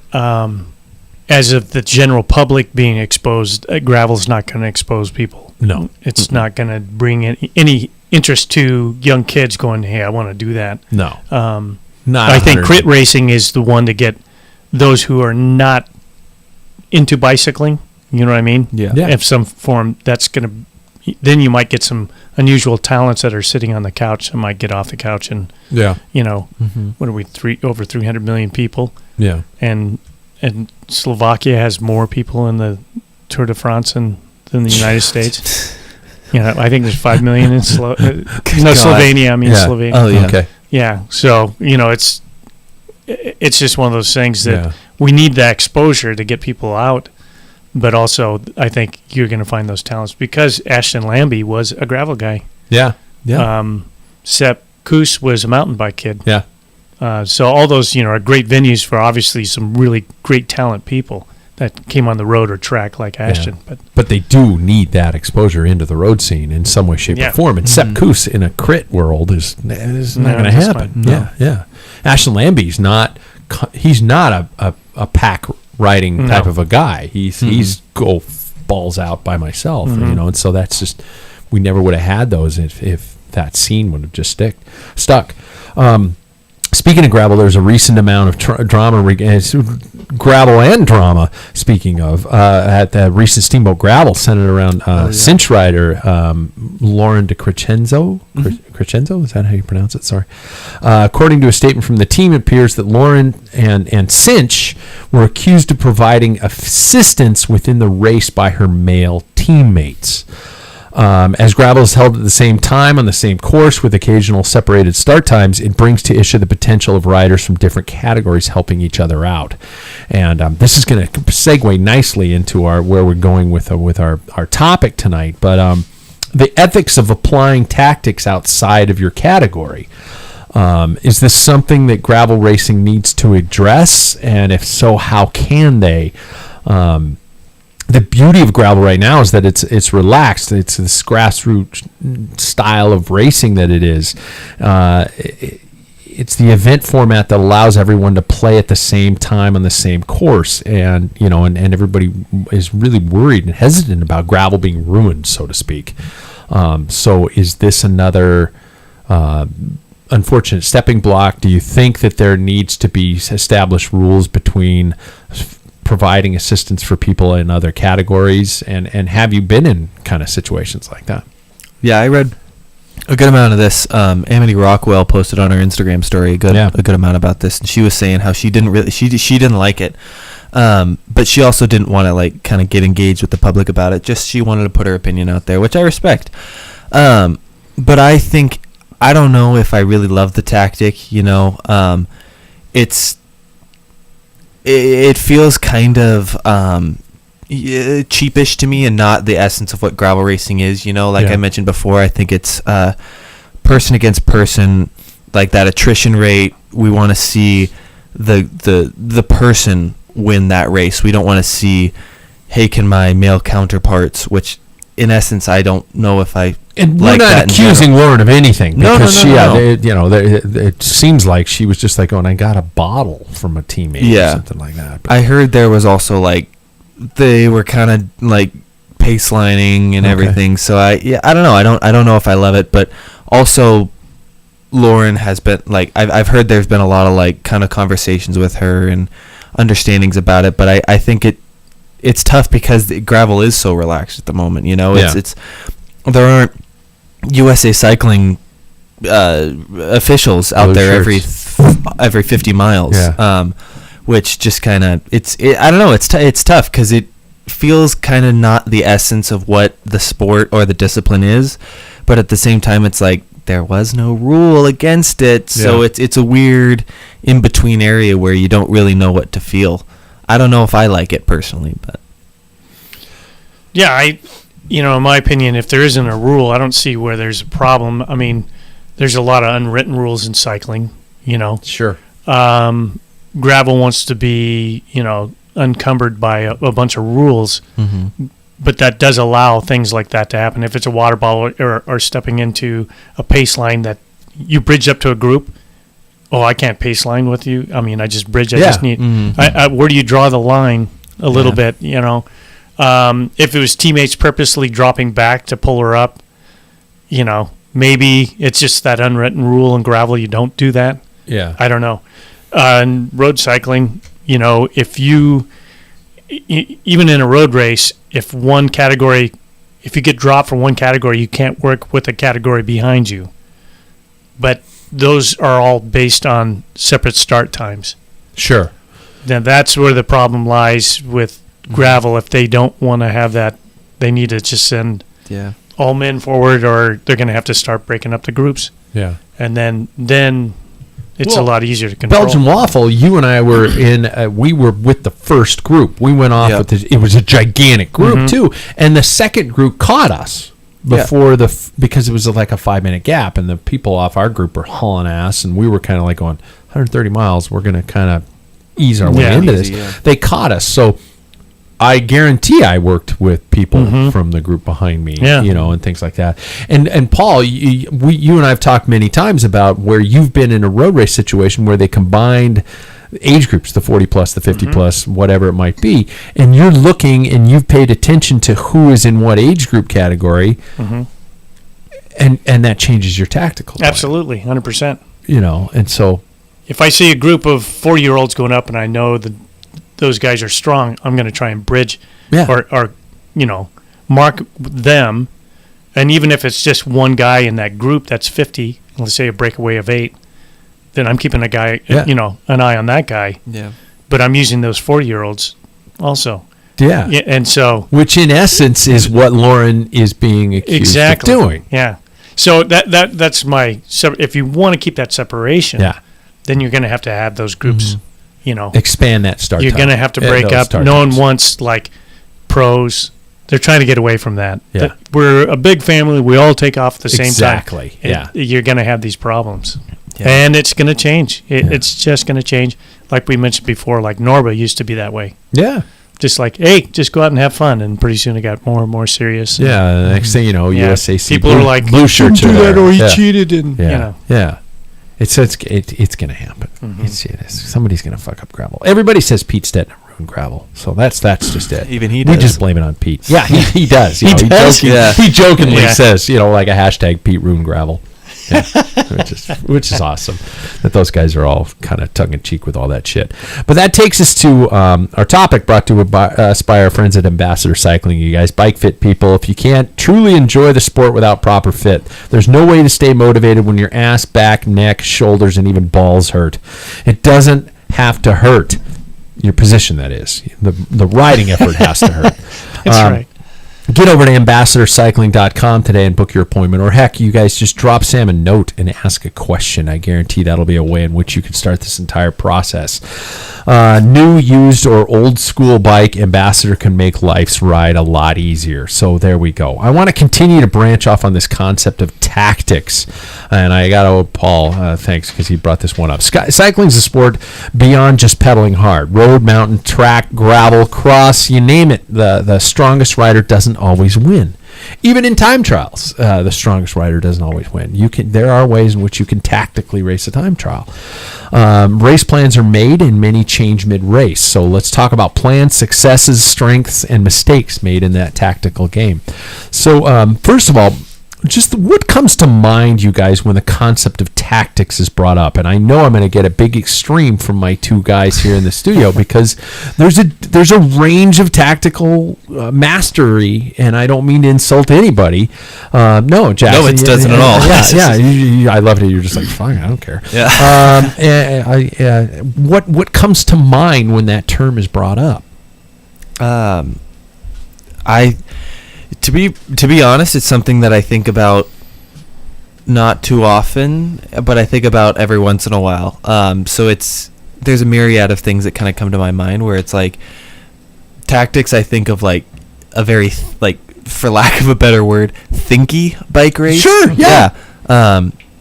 [SPEAKER 1] as of the general public being exposed, gravel's not going to expose people.
[SPEAKER 2] No.
[SPEAKER 1] It's not going to bring any interest to young kids going, hey, I want to do that.
[SPEAKER 2] No.
[SPEAKER 1] I think crit racing is the one to get those who are not into bicycling. You know what I mean?
[SPEAKER 3] Yeah.
[SPEAKER 1] If some form, that's going to... Then you might get some unusual talents that are sitting on the couch and might get off the couch and, what are we, over 300 million people?
[SPEAKER 2] Yeah.
[SPEAKER 1] And Slovakia has more people in the Tour de France than the United States. I think there's 5 million in Slovenia. Slovenia.
[SPEAKER 3] Oh, yeah.
[SPEAKER 2] Okay.
[SPEAKER 1] Yeah. So, it's just one of those things that we need that exposure to get people out. But also, I think you're going to find those talents, because Ashton Lambie was a gravel guy.
[SPEAKER 2] Yeah. Yeah.
[SPEAKER 1] Sepp Kuss was a mountain bike kid.
[SPEAKER 2] Yeah.
[SPEAKER 1] So all those, are great venues for obviously some really great talent people that came on the road or track like Ashton.
[SPEAKER 2] Yeah. But they do need that exposure into the road scene in some way, shape, or form. And Sepp Kuss in a crit world is not going to happen.
[SPEAKER 3] No.
[SPEAKER 2] Yeah. Ashton Lambie's he's not a pack riding type of a guy. He's go balls out by myself, and so that's just, we never would have had those if that scene would have just stuck. Speaking of gravel, there's a recent amount of drama, gravel and drama, speaking of, at the recent Steamboat Gravel, centered around cinch rider Lauren de Crescenzo. Crescenzo, is that how you pronounce it? Sorry. According to a statement from the team, it appears that Lauren and Cinch were accused of providing assistance within the race by her male teammates. As gravel is held at the same time on the same course with occasional separated start times, it brings to issue the potential of riders from different categories helping each other out. And this is going to segue nicely into where we're going with our topic tonight. But the ethics of applying tactics outside of your category. Is this something that gravel racing needs to address? And if so, how can they? The beauty of gravel right now is that it's relaxed. It's this grassroots style of racing that it is. It's the event format that allows everyone to play at the same time on the same course, and everybody is really worried and hesitant about gravel being ruined, so to speak. So is this another unfortunate stepping block? Do you think that there needs to be established rules between providing assistance for people in other categories, and have you been in kind of situations like that?
[SPEAKER 3] Yeah, I read a good amount of this. Amity Rockwell posted on her Instagram story a good amount about this, and she was saying how she didn't like it, but she also didn't want to like kind of get engaged with the public about it. Just she wanted to put her opinion out there, which I respect. But I don't know if I really love the tactic. It feels kind of cheapish to me, and not the essence of what gravel racing is. I mentioned before, I think it's person against person, like that attrition rate. We want to see the person win that race. We don't want to see, hey, can my male counterparts, which in essence I don't know if I
[SPEAKER 2] and
[SPEAKER 3] like
[SPEAKER 2] we're not
[SPEAKER 3] that
[SPEAKER 2] accusing Lauren of anything, because
[SPEAKER 3] no.
[SPEAKER 2] it seems like she was just like, I got a bottle from a teammate or something like that. But
[SPEAKER 3] I heard there was also like they were kind of like pace lining and everything. So I don't know. I don't know if I love it, but also Lauren has been like, I've heard there's been a lot of like kind of conversations with her and understandings about it, but I think it's tough because the gravel is so relaxed at the moment. It's there aren't USA Cycling officials out there every 50 miles, which just kind of I don't know. It's tough because it feels kind of not the essence of what the sport or the discipline is, but at the same time, it's like there was no rule against it, so it's a weird in between area where you don't really know what to feel. I don't know if I like it personally, but
[SPEAKER 1] in my opinion, if there isn't a rule, I don't see where there's a problem. I mean, there's a lot of unwritten rules in cycling,
[SPEAKER 2] Sure.
[SPEAKER 1] Gravel wants to be, unencumbered by a bunch of rules, but that does allow things like that to happen. If it's a water bottle or stepping into a pace line that you bridge up to a group, I can't pace line with you. I mean, I just bridge. I just need. Where do you draw the line a little bit? If it was teammates purposely dropping back to pull her up, maybe it's just that unwritten rule in gravel. You don't do that.
[SPEAKER 2] Yeah.
[SPEAKER 1] I don't know. In road cycling, if you, even in a road race, if you get dropped from one category, you can't work with a category behind you. But those are all based on separate start times.
[SPEAKER 2] Sure.
[SPEAKER 1] Now that's where the problem lies with gravel. If they don't want to have that, they need to just send all men forward, or they're going to have to start breaking up the groups.
[SPEAKER 2] Yeah.
[SPEAKER 1] And then it's a lot easier to control.
[SPEAKER 2] Belgian Waffle, you and I were in, we were with the first group. We went off with it was a gigantic group too. And the second group caught us before because it was like a 5-minute gap, and the people off our group were hauling ass, and we were kind of like going 130 miles. We're going to kind of ease our way into this. Yeah. They caught us. So I guarantee I worked with people from the group behind me, and things like that. And Paul, you and I have talked many times about where you've been in a road race situation where they combined age groups, the 40 plus, the 50 plus, whatever it might be, and you're looking and you've paid attention to who is in what age group category, and that changes your tactical plan.
[SPEAKER 1] Absolutely, 100%.
[SPEAKER 2] And so
[SPEAKER 1] if I see a group of 40-year-olds going up and I know that those guys are strong, I'm going to try and bridge or mark them. And even if it's just one guy in that group that's 50, let's say a breakaway of 8, then I'm keeping an eye on that guy. Yeah. But I'm using those 40-year-olds also.
[SPEAKER 2] Yeah.
[SPEAKER 1] And so,
[SPEAKER 2] which in essence is what Lauren is being accused of doing.
[SPEAKER 1] Yeah. So that's my, if you want to keep that separation, then you're going to have those groups,
[SPEAKER 2] expand that start.
[SPEAKER 1] You're going to have to break up. No one wants like pros they're trying to get away from that.
[SPEAKER 2] Yeah.
[SPEAKER 1] We're a big family. We all take off at the same time.
[SPEAKER 2] Exactly. Yeah.
[SPEAKER 1] You're going to have these problems.
[SPEAKER 3] Yeah.
[SPEAKER 1] And it's going to change. It's just going to change. Like we mentioned before, like Norba used to be that way.
[SPEAKER 2] Yeah.
[SPEAKER 1] Just like, hey, just go out and have fun. And pretty soon it got more and more serious.
[SPEAKER 2] Yeah. The next thing you know,
[SPEAKER 1] Yeah.
[SPEAKER 2] USAC
[SPEAKER 1] People are like,
[SPEAKER 2] blue shirts
[SPEAKER 1] do
[SPEAKER 2] are
[SPEAKER 1] that
[SPEAKER 2] there.
[SPEAKER 1] or he
[SPEAKER 2] Yeah.
[SPEAKER 1] cheated. And,
[SPEAKER 2] Yeah.
[SPEAKER 1] you know.
[SPEAKER 2] Yeah. It's going to happen.
[SPEAKER 1] Mhm.
[SPEAKER 2] It is. Somebody's going to fuck up gravel. Everybody says Pete Stetner ruined gravel, so that's just it.
[SPEAKER 3] Even he
[SPEAKER 2] We
[SPEAKER 3] does.
[SPEAKER 2] just blame it on Pete. Yeah, he does. You know, he
[SPEAKER 1] does?
[SPEAKER 3] Yeah.
[SPEAKER 2] he jokingly
[SPEAKER 1] Yeah.
[SPEAKER 2] says, like a hashtag Pete ruined gravel. Yeah. which is awesome that those guys are all kind of tongue-in-cheek with all that shit. But that takes us to our topic brought to us by our friends at Ambassador Cycling. You guys, bike fit people, if you can't truly enjoy the sport without proper fit, there's no way to stay motivated when your ass, back, neck, shoulders, and even balls hurt. It doesn't have to hurt. Your position, that is. The riding effort has to hurt.
[SPEAKER 1] That's right.
[SPEAKER 2] Get over to ambassadorcycling.com today and book your appointment. Or heck, you guys just drop Sam a note and ask a question. I guarantee that'll be a way in which you can start this entire process. New, used, or old school bike, Ambassador can make life's ride a lot easier. So there we go. I want to continue to branch off on this concept of tactics. And I got to owe Paul thanks because he brought this one up. Cycling is a sport beyond just pedaling hard. Road, mountain, track, gravel, cross, you name it. The strongest rider doesn't always win. Even in time trials, the strongest rider doesn't always win. There are ways in which you can tactically race a time trial. Race plans are made and many change mid-race. So let's talk about plans, successes, strengths, and mistakes made in that tactical game. So first of all, just what comes to mind, you guys, when the concept of tactics is brought up? And I know I'm going to get a big extreme from my two guys here in the studio because there's a range of tactical mastery, and I don't mean to insult anybody. No, Jackson.
[SPEAKER 3] No, it doesn't at all.
[SPEAKER 2] Yeah. I love it. You're just like, fine, I don't care.
[SPEAKER 3] Yeah.
[SPEAKER 2] What comes to mind when that term is brought up?
[SPEAKER 3] To be honest, it's something that I think about not too often, but I think about every once in a while. So there's a myriad of things that kind of come to my mind where it's like tactics. I think of like a very for lack of a better word, thinky bike race.
[SPEAKER 2] Sure. Yeah.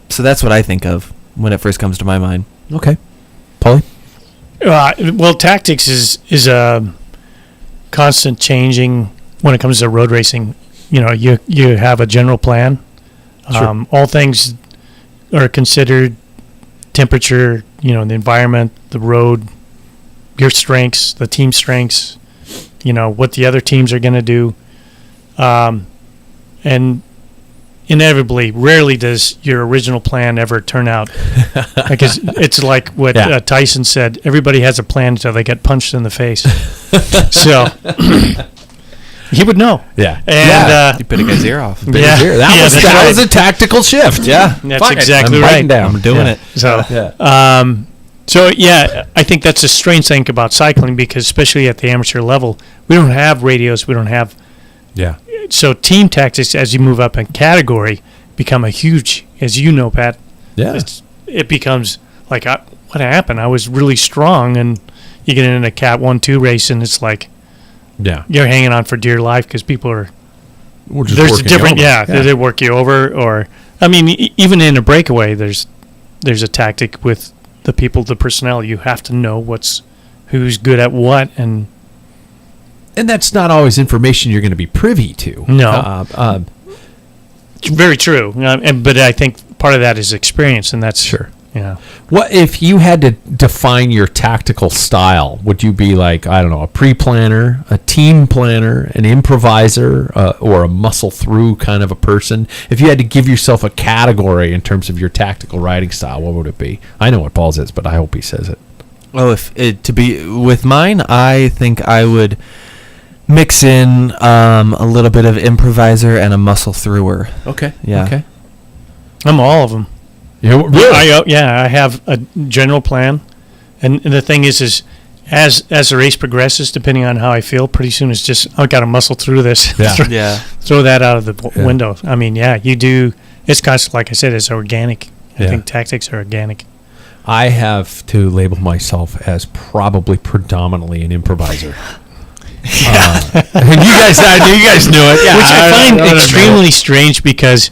[SPEAKER 3] So that's what I think of when it first comes to my mind.
[SPEAKER 2] Okay, Paulie.
[SPEAKER 1] Well, tactics is a constant changing when it comes to road racing. You have a general plan.
[SPEAKER 2] Sure.
[SPEAKER 1] All things are considered: temperature, the environment, the road, your strengths, the team strengths, what the other teams are going to do. And inevitably, rarely does your original plan ever turn out. Because it's like what Tyson said, everybody has a plan until they get punched in the face. So he would know.
[SPEAKER 2] Yeah.
[SPEAKER 1] And
[SPEAKER 3] You bit a guy's ear off.
[SPEAKER 2] That was a tactical shift.
[SPEAKER 3] Yeah.
[SPEAKER 1] that's exactly
[SPEAKER 2] I'm
[SPEAKER 1] right.
[SPEAKER 2] biting down.
[SPEAKER 3] I'm doing it.
[SPEAKER 1] So,
[SPEAKER 2] Yeah.
[SPEAKER 1] I think that's a strange thing about cycling because especially at the amateur level, we don't have radios. We don't have.
[SPEAKER 2] Yeah.
[SPEAKER 1] So team tactics, as you move up in category, become a huge, as you know, Pat.
[SPEAKER 2] Yeah.
[SPEAKER 1] It becomes like, what happened? I was really strong, and you get in a Cat 1-2 race, and it's like,
[SPEAKER 2] Yeah.
[SPEAKER 1] you're hanging on for dear life because people are.
[SPEAKER 2] We're just
[SPEAKER 1] There's a
[SPEAKER 2] working
[SPEAKER 1] different,
[SPEAKER 2] you over.
[SPEAKER 1] they work you over, or I mean, even in a breakaway, there's a tactic with the people, the personnel. You have to know who's good at what, and
[SPEAKER 2] that's not always information you're going to be privy to.
[SPEAKER 1] No. Very true. But I think part of that is experience, and that's
[SPEAKER 2] Sure.
[SPEAKER 1] Yeah.
[SPEAKER 2] What if you had to define your tactical style? Would you be like, I don't know, a pre-planner, a team planner, an improviser, or a muscle-through kind of a person? If you had to give yourself a category in terms of your tactical riding style, what would it be? I know what Paul's is, but I hope he says it.
[SPEAKER 3] Oh, to be with mine, I think I would mix in a little bit of improviser and a muscle thrower.
[SPEAKER 2] Okay.
[SPEAKER 3] Yeah.
[SPEAKER 2] Okay.
[SPEAKER 1] I'm all of them.
[SPEAKER 2] Yeah, really?
[SPEAKER 1] I have a general plan, and the thing is as the race progresses, depending on how I feel, pretty soon it's just I got to muscle through this.
[SPEAKER 2] Yeah.
[SPEAKER 1] Throw that out of the window. I mean, you do. It's constant, like I said, it's organic. I think tactics are organic.
[SPEAKER 2] I have to label myself as probably predominantly an improviser. And you guys knew it. Yeah,
[SPEAKER 1] Which I find
[SPEAKER 2] don't know.
[SPEAKER 1] extremely strange because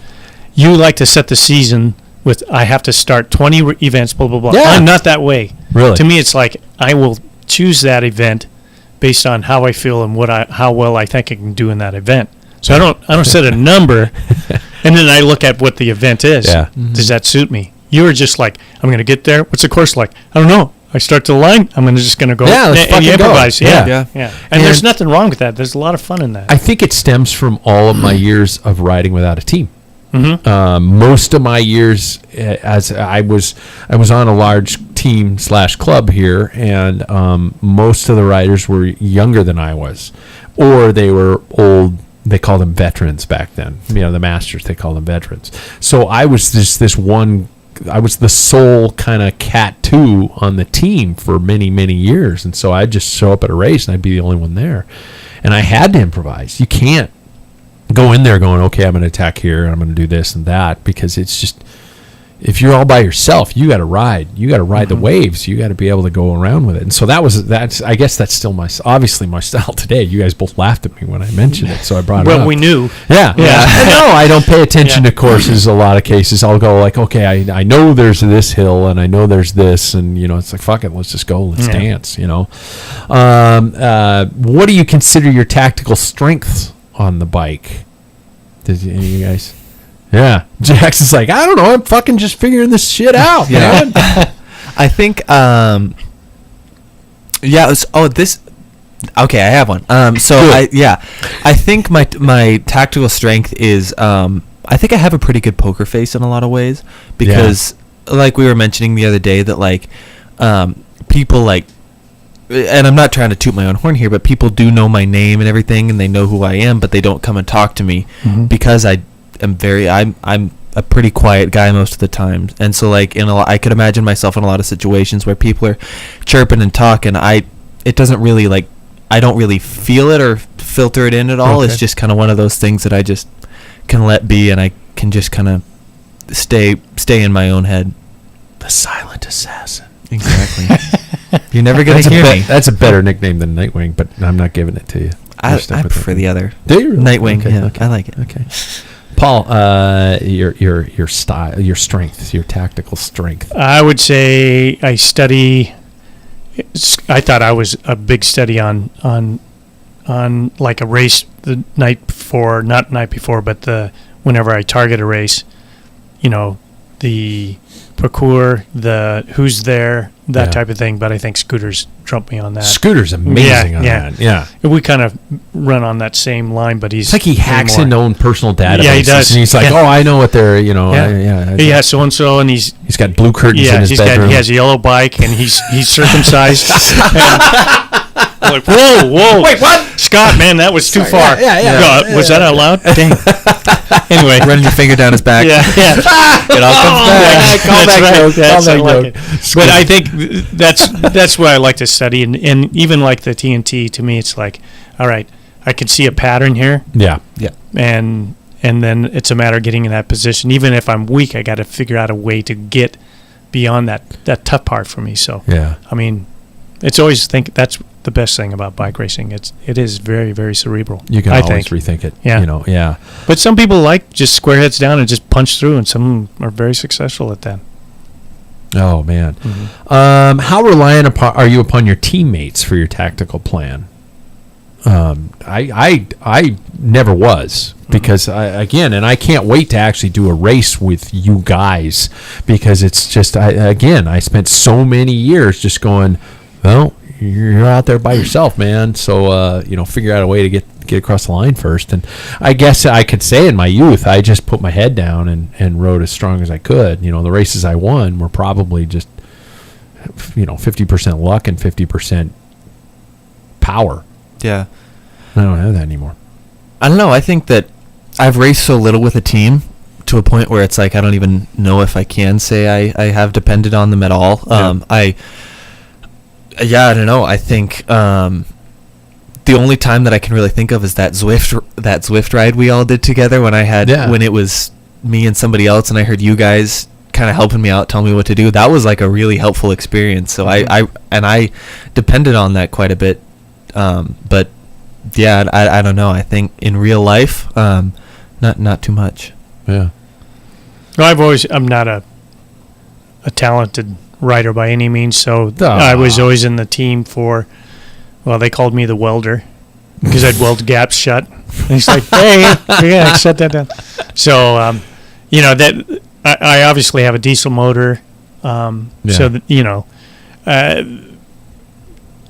[SPEAKER 1] you like to set the season with I have to start 20 events, blah, blah, blah.
[SPEAKER 2] Yeah.
[SPEAKER 1] I'm not that way.
[SPEAKER 2] Really?
[SPEAKER 1] To me, it's like I will choose that event based on how I feel and how well I think I can do in that event. So I don't set a number, and then I look at what the event is.
[SPEAKER 2] Yeah.
[SPEAKER 1] Does that suit me? You were just like, I'm going to get there. What's the course like? I don't know. I start to the line. I'm just going to go.
[SPEAKER 2] Yeah, let's
[SPEAKER 1] and
[SPEAKER 2] fucking
[SPEAKER 1] you
[SPEAKER 2] go.
[SPEAKER 1] improvise.
[SPEAKER 2] Yeah.
[SPEAKER 1] Yeah. And there's nothing wrong with that. There's a lot of fun in that.
[SPEAKER 2] I think it stems from all of my years of riding without a team.
[SPEAKER 1] Mm-hmm.
[SPEAKER 2] Most of my years, as I was on a large team / club here, and most of the riders were younger than I was, or they were old. They called them veterans back then. The masters, they called them veterans. So I was this one. I was the sole kind of cat 2 on the team for many, many years, and so I'd just show up at a race and I'd be the only one there, and I had to improvise. You can't go in there going, okay, I'm going to attack here and I'm going to do this and that, because it's just, if you're all by yourself, you got to ride the waves. You got to be able to go around with it. And so I guess that's still obviously my style today. You guys both laughed at me when I mentioned it, so I brought it up.
[SPEAKER 1] Well, we knew.
[SPEAKER 2] Yeah. No, I don't pay attention to courses a lot of cases. I'll go like, okay, I know there's this hill and I know there's this, and it's like, fuck it, let's just go, let's dance. What do you consider your tactical strengths on the bike? Did any of you guys? Yeah, Jackson's like, I don't know, I'm fucking just figuring this shit out, man.
[SPEAKER 3] I think, okay, I have one. I think my tactical strength is, I think I have a pretty good poker face in a lot of ways, because like we were mentioning the other day that like, people like, and I'm not trying to toot my own horn here, but people do know my name and everything, and they know who I am, but they don't come and talk to me because I'm a pretty quiet guy most of the time, and so like I could imagine myself in a lot of situations where people are chirping and talking. It doesn't really like, I don't really feel it or filter it in at all. Okay. It's just kind of one of those things that I just can let be, and I can just kind of stay in my own head.
[SPEAKER 2] The silent assassin.
[SPEAKER 3] Exactly. You're never gonna hear me.
[SPEAKER 2] That's a better nickname than Nightwing, but I'm not giving it to you.
[SPEAKER 3] I prefer the other.
[SPEAKER 2] Do you?
[SPEAKER 3] Nightwing.
[SPEAKER 2] Okay,
[SPEAKER 3] yeah,
[SPEAKER 2] okay.
[SPEAKER 3] I like it.
[SPEAKER 2] Okay. Paul, your style, your strength, your tactical strength.
[SPEAKER 1] I would say I study. I thought I was a big study on like a race the night before, not night before, but whenever I target a race, the parkour, the who's there, that type of thing. But I think Scooter's trumped me on that.
[SPEAKER 2] Scooter's amazing on that. Yeah.
[SPEAKER 1] We kind of run on that same line, but he's...
[SPEAKER 2] It's like he hacks into own personal databases.
[SPEAKER 1] Yeah, he does.
[SPEAKER 2] And he's like, oh, I know what they're,
[SPEAKER 1] He has so-and-so, and he's
[SPEAKER 2] got blue curtains in his bedroom.
[SPEAKER 1] He has a yellow bike, and he's circumcised. Like, whoa.
[SPEAKER 2] Wait, what?
[SPEAKER 1] Scott, man, that was too far.
[SPEAKER 2] Yeah.
[SPEAKER 1] Was that out loud? Dang. Anyway.
[SPEAKER 3] Running your finger down his back.
[SPEAKER 1] Yeah.
[SPEAKER 3] It all comes back.
[SPEAKER 1] Call back. But I think that's what I like to study. And even like the TNT, to me, it's like, all right, I can see a pattern here.
[SPEAKER 2] Yeah.
[SPEAKER 1] And then it's a matter of getting in that position. Even if I'm weak, I got to figure out a way to get beyond that tough part for me. So, I mean, it's always that's the best thing about bike racing. It is very, very cerebral.
[SPEAKER 2] You can always rethink it.
[SPEAKER 1] Yeah. But some people like just square heads down and just punch through, and some are very successful at that.
[SPEAKER 2] Oh man. Mm-hmm. How reliant are you upon your teammates for your tactical plan? I never was, because I can't wait to actually do a race with you guys, because it's just I spent so many years just going, well, you're out there by yourself, man. So figure out a way to get across the line first. And I guess I could say in my youth, I just put my head down and rode as strong as I could. The races I won were probably just 50% luck and 50% power.
[SPEAKER 3] Yeah.
[SPEAKER 2] I don't have that anymore.
[SPEAKER 3] I don't know. I think that I've raced so little with a team to a point where it's like I don't even know if I can say I have depended on them at all. I don't know. I think the only time that I can really think of is that Zwift ride we all did together when when it was me and somebody else, and I heard you guys kind of helping me out, telling me what to do. That was like a really helpful experience. So I depended on that quite a bit. But yeah, I don't know. I think in real life, not too much.
[SPEAKER 2] Yeah.
[SPEAKER 1] Well, I'm not a talented writer by any means, so I was always in the team for, well, they called me the welder because I'd weld gaps shut. And he's like, hey, yeah, shut that down. So, you know, that I obviously have a diesel motor, so that, you know,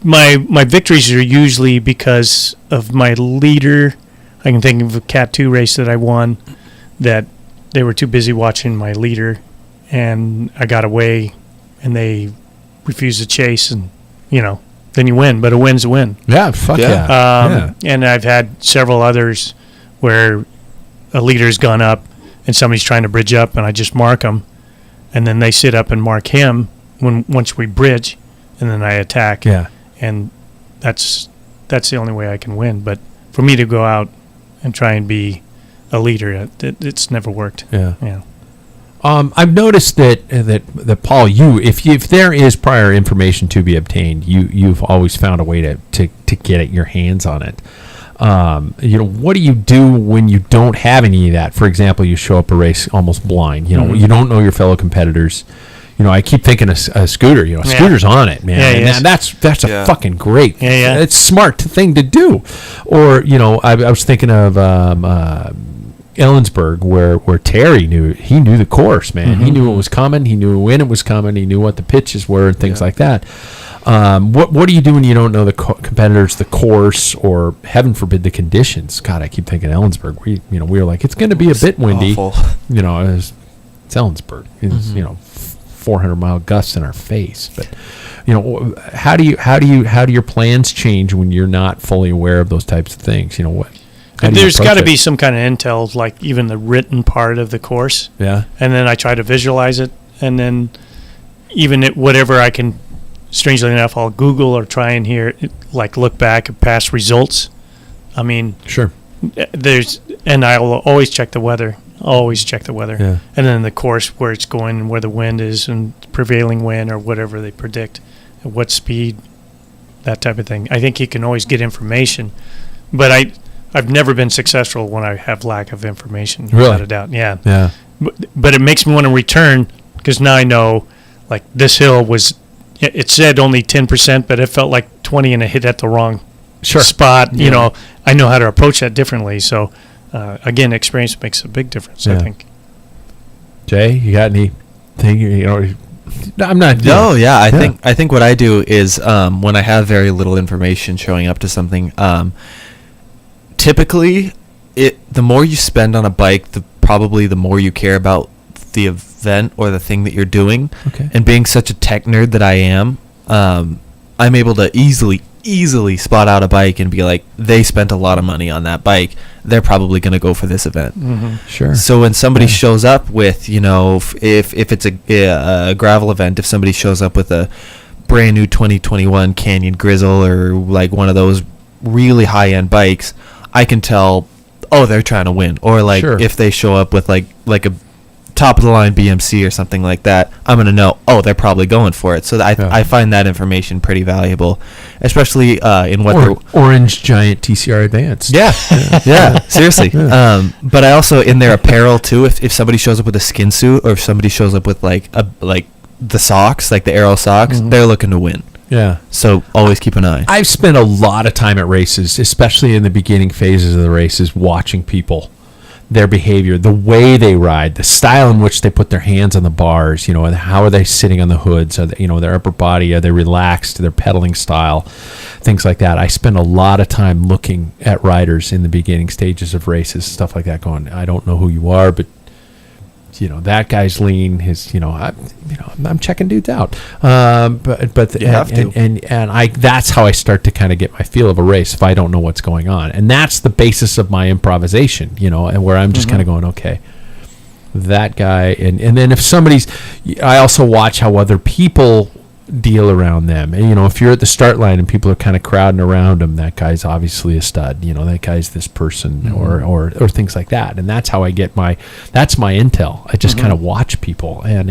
[SPEAKER 1] my victories are usually because of my leader. I can think of a Cat 2 race that I won that they were too busy watching my leader, and I got away, and they refused to chase, and, you know, then you win. But a win's a win.
[SPEAKER 2] Yeah, fuck yeah.
[SPEAKER 1] And I've had several others where a leader's gone up, and somebody's trying to bridge up, and I just mark them, and then they sit up and mark him once we bridge, and then I attack.
[SPEAKER 2] Yeah.
[SPEAKER 1] And that's the only way I can win. But for me to go out and try and be a leader, it's never worked.
[SPEAKER 2] Yeah. I've noticed that Paul, if there is prior information to be obtained, you've always found a way to get your hands on it. You know, what do you do when you don't have any of that? For example, you show up a race almost blind. You know, you don't know your fellow competitors. You know, I keep thinking of Scooter. You know, Scooter's on it, man.
[SPEAKER 1] Yeah,
[SPEAKER 2] and that's a fucking great.
[SPEAKER 1] Yeah.
[SPEAKER 2] It's a smart thing to do. Or, you know, I was thinking of Ellensburg, where Terry knew the course, man. He knew it was coming. He knew when it was coming. He knew what the pitches were and things like that. What do you do when you don't know the competitors, the course, or heaven forbid the conditions? God, I keep thinking Ellensburg. We were like, it's going to be a bit windy.
[SPEAKER 3] Awful.
[SPEAKER 2] You know, it's Ellensburg. It's, you know, 400-mile gusts in our face. But, you know, how do your plans change when you're not fully aware of those types of things? You know what?
[SPEAKER 1] There's got to be some kind of intel, like even the written part of the course.
[SPEAKER 2] Yeah.
[SPEAKER 1] And then I try to visualize it, and then even whatever I can, strangely enough, I'll Google or try and look back at past results. I mean,
[SPEAKER 2] sure.
[SPEAKER 1] And I'll always check the weather.
[SPEAKER 2] Yeah.
[SPEAKER 1] And then the course, where it's going and where the wind is and prevailing wind or whatever they predict, at what speed, that type of thing. I think you can always get information, but I've never been successful when I have lack of information.
[SPEAKER 2] Really?
[SPEAKER 1] Without a doubt. Yeah.
[SPEAKER 2] Yeah.
[SPEAKER 1] But it makes me want to return, because now I know, like, this hill it said only 10%, but it felt like 20 and it hit at the wrong spot.
[SPEAKER 2] Yeah.
[SPEAKER 1] You know, I know how to approach that differently. So, again, experience makes a big difference, I think.
[SPEAKER 2] Jay, you got anything? You know, I'm not.
[SPEAKER 3] No, yeah. I think what I do is when I have very little information showing up to something, typically, the more you spend on a bike, probably the more you care about the event or the thing that you're doing.
[SPEAKER 2] Okay.
[SPEAKER 3] And being such a tech nerd that I am, I'm able to easily spot out a bike and be like, they spent a lot of money on that bike. They're probably going to go for this event.
[SPEAKER 1] Mm-hmm.
[SPEAKER 2] Sure.
[SPEAKER 3] So when somebody shows up with, you know, if it's a gravel event, if somebody shows up with a brand new 2021 Canyon Grizzle or like one of those really high end bikes, I can tell, oh, they're trying to win. Or like if they show up with like a top of the line BMC or something like that, I'm going to know, oh, they're probably going for it. So I find that information pretty valuable, especially in what they're
[SPEAKER 2] Orange Giant TCR Advanced.
[SPEAKER 3] Yeah. Seriously.
[SPEAKER 2] Yeah.
[SPEAKER 3] But I also, in their apparel too, if somebody shows up with a skin suit or if somebody shows up with like the socks, like the Aero socks, they're looking to win.
[SPEAKER 2] Yeah.
[SPEAKER 3] So always keep an eye.
[SPEAKER 2] I've spent a lot of time at races, especially in the beginning phases of the races, watching people, their behavior, the way they ride, the style in which they put their hands on the bars, you know, and how are they sitting on the hoods, are they, you know, their upper body, are they relaxed, their pedaling style, things like that. I spend a lot of time looking at riders in the beginning stages of races, stuff like that, going, I don't know who you are, but you know, that guy's lean. I'm checking dudes out. But
[SPEAKER 3] you have to.
[SPEAKER 2] And I that's how I start to kind of get my feel of a race if I don't know what's going on, and that's the basis of my improvisation. You know, and where I'm just kind of going, okay, that guy, and then if somebody's, I also watch how other people deal around them. And, you know, if you're at the start line and people are kind of crowding around them, that guy's obviously a stud. You know, that guy's this person, or things like that. And that's how I get that's my intel. I just kind of watch people, and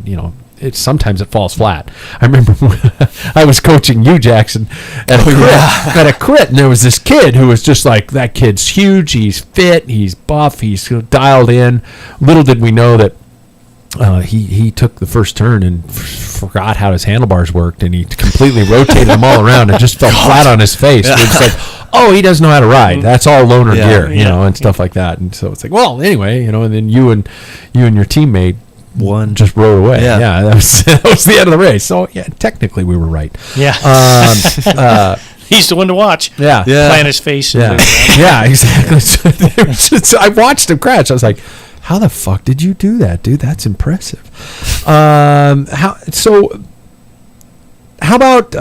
[SPEAKER 2] you know, sometimes it falls flat. I remember when I was coaching you, Jackson, at a crit, and there was this kid who was just like, that kid's huge, he's fit, he's buff, he's dialed in. Little did we know that he took the first turn and forgot how his handlebars worked, and he completely rotated them all around and just fell flat on his face. Yeah. It's like, oh, he doesn't know how to ride. That's all loaner gear, you know, and stuff like that. And so it's like, well, anyway, you know, and then you and your teammate just rode away. Yeah, that was the end of the race. So yeah, technically we were right.
[SPEAKER 1] Yeah. He's the one to watch.
[SPEAKER 2] Yeah.
[SPEAKER 1] Plant his face.
[SPEAKER 2] Yeah. Yeah, exactly. So I watched him crash. I was like, how the fuck did you do that, dude? That's impressive. How about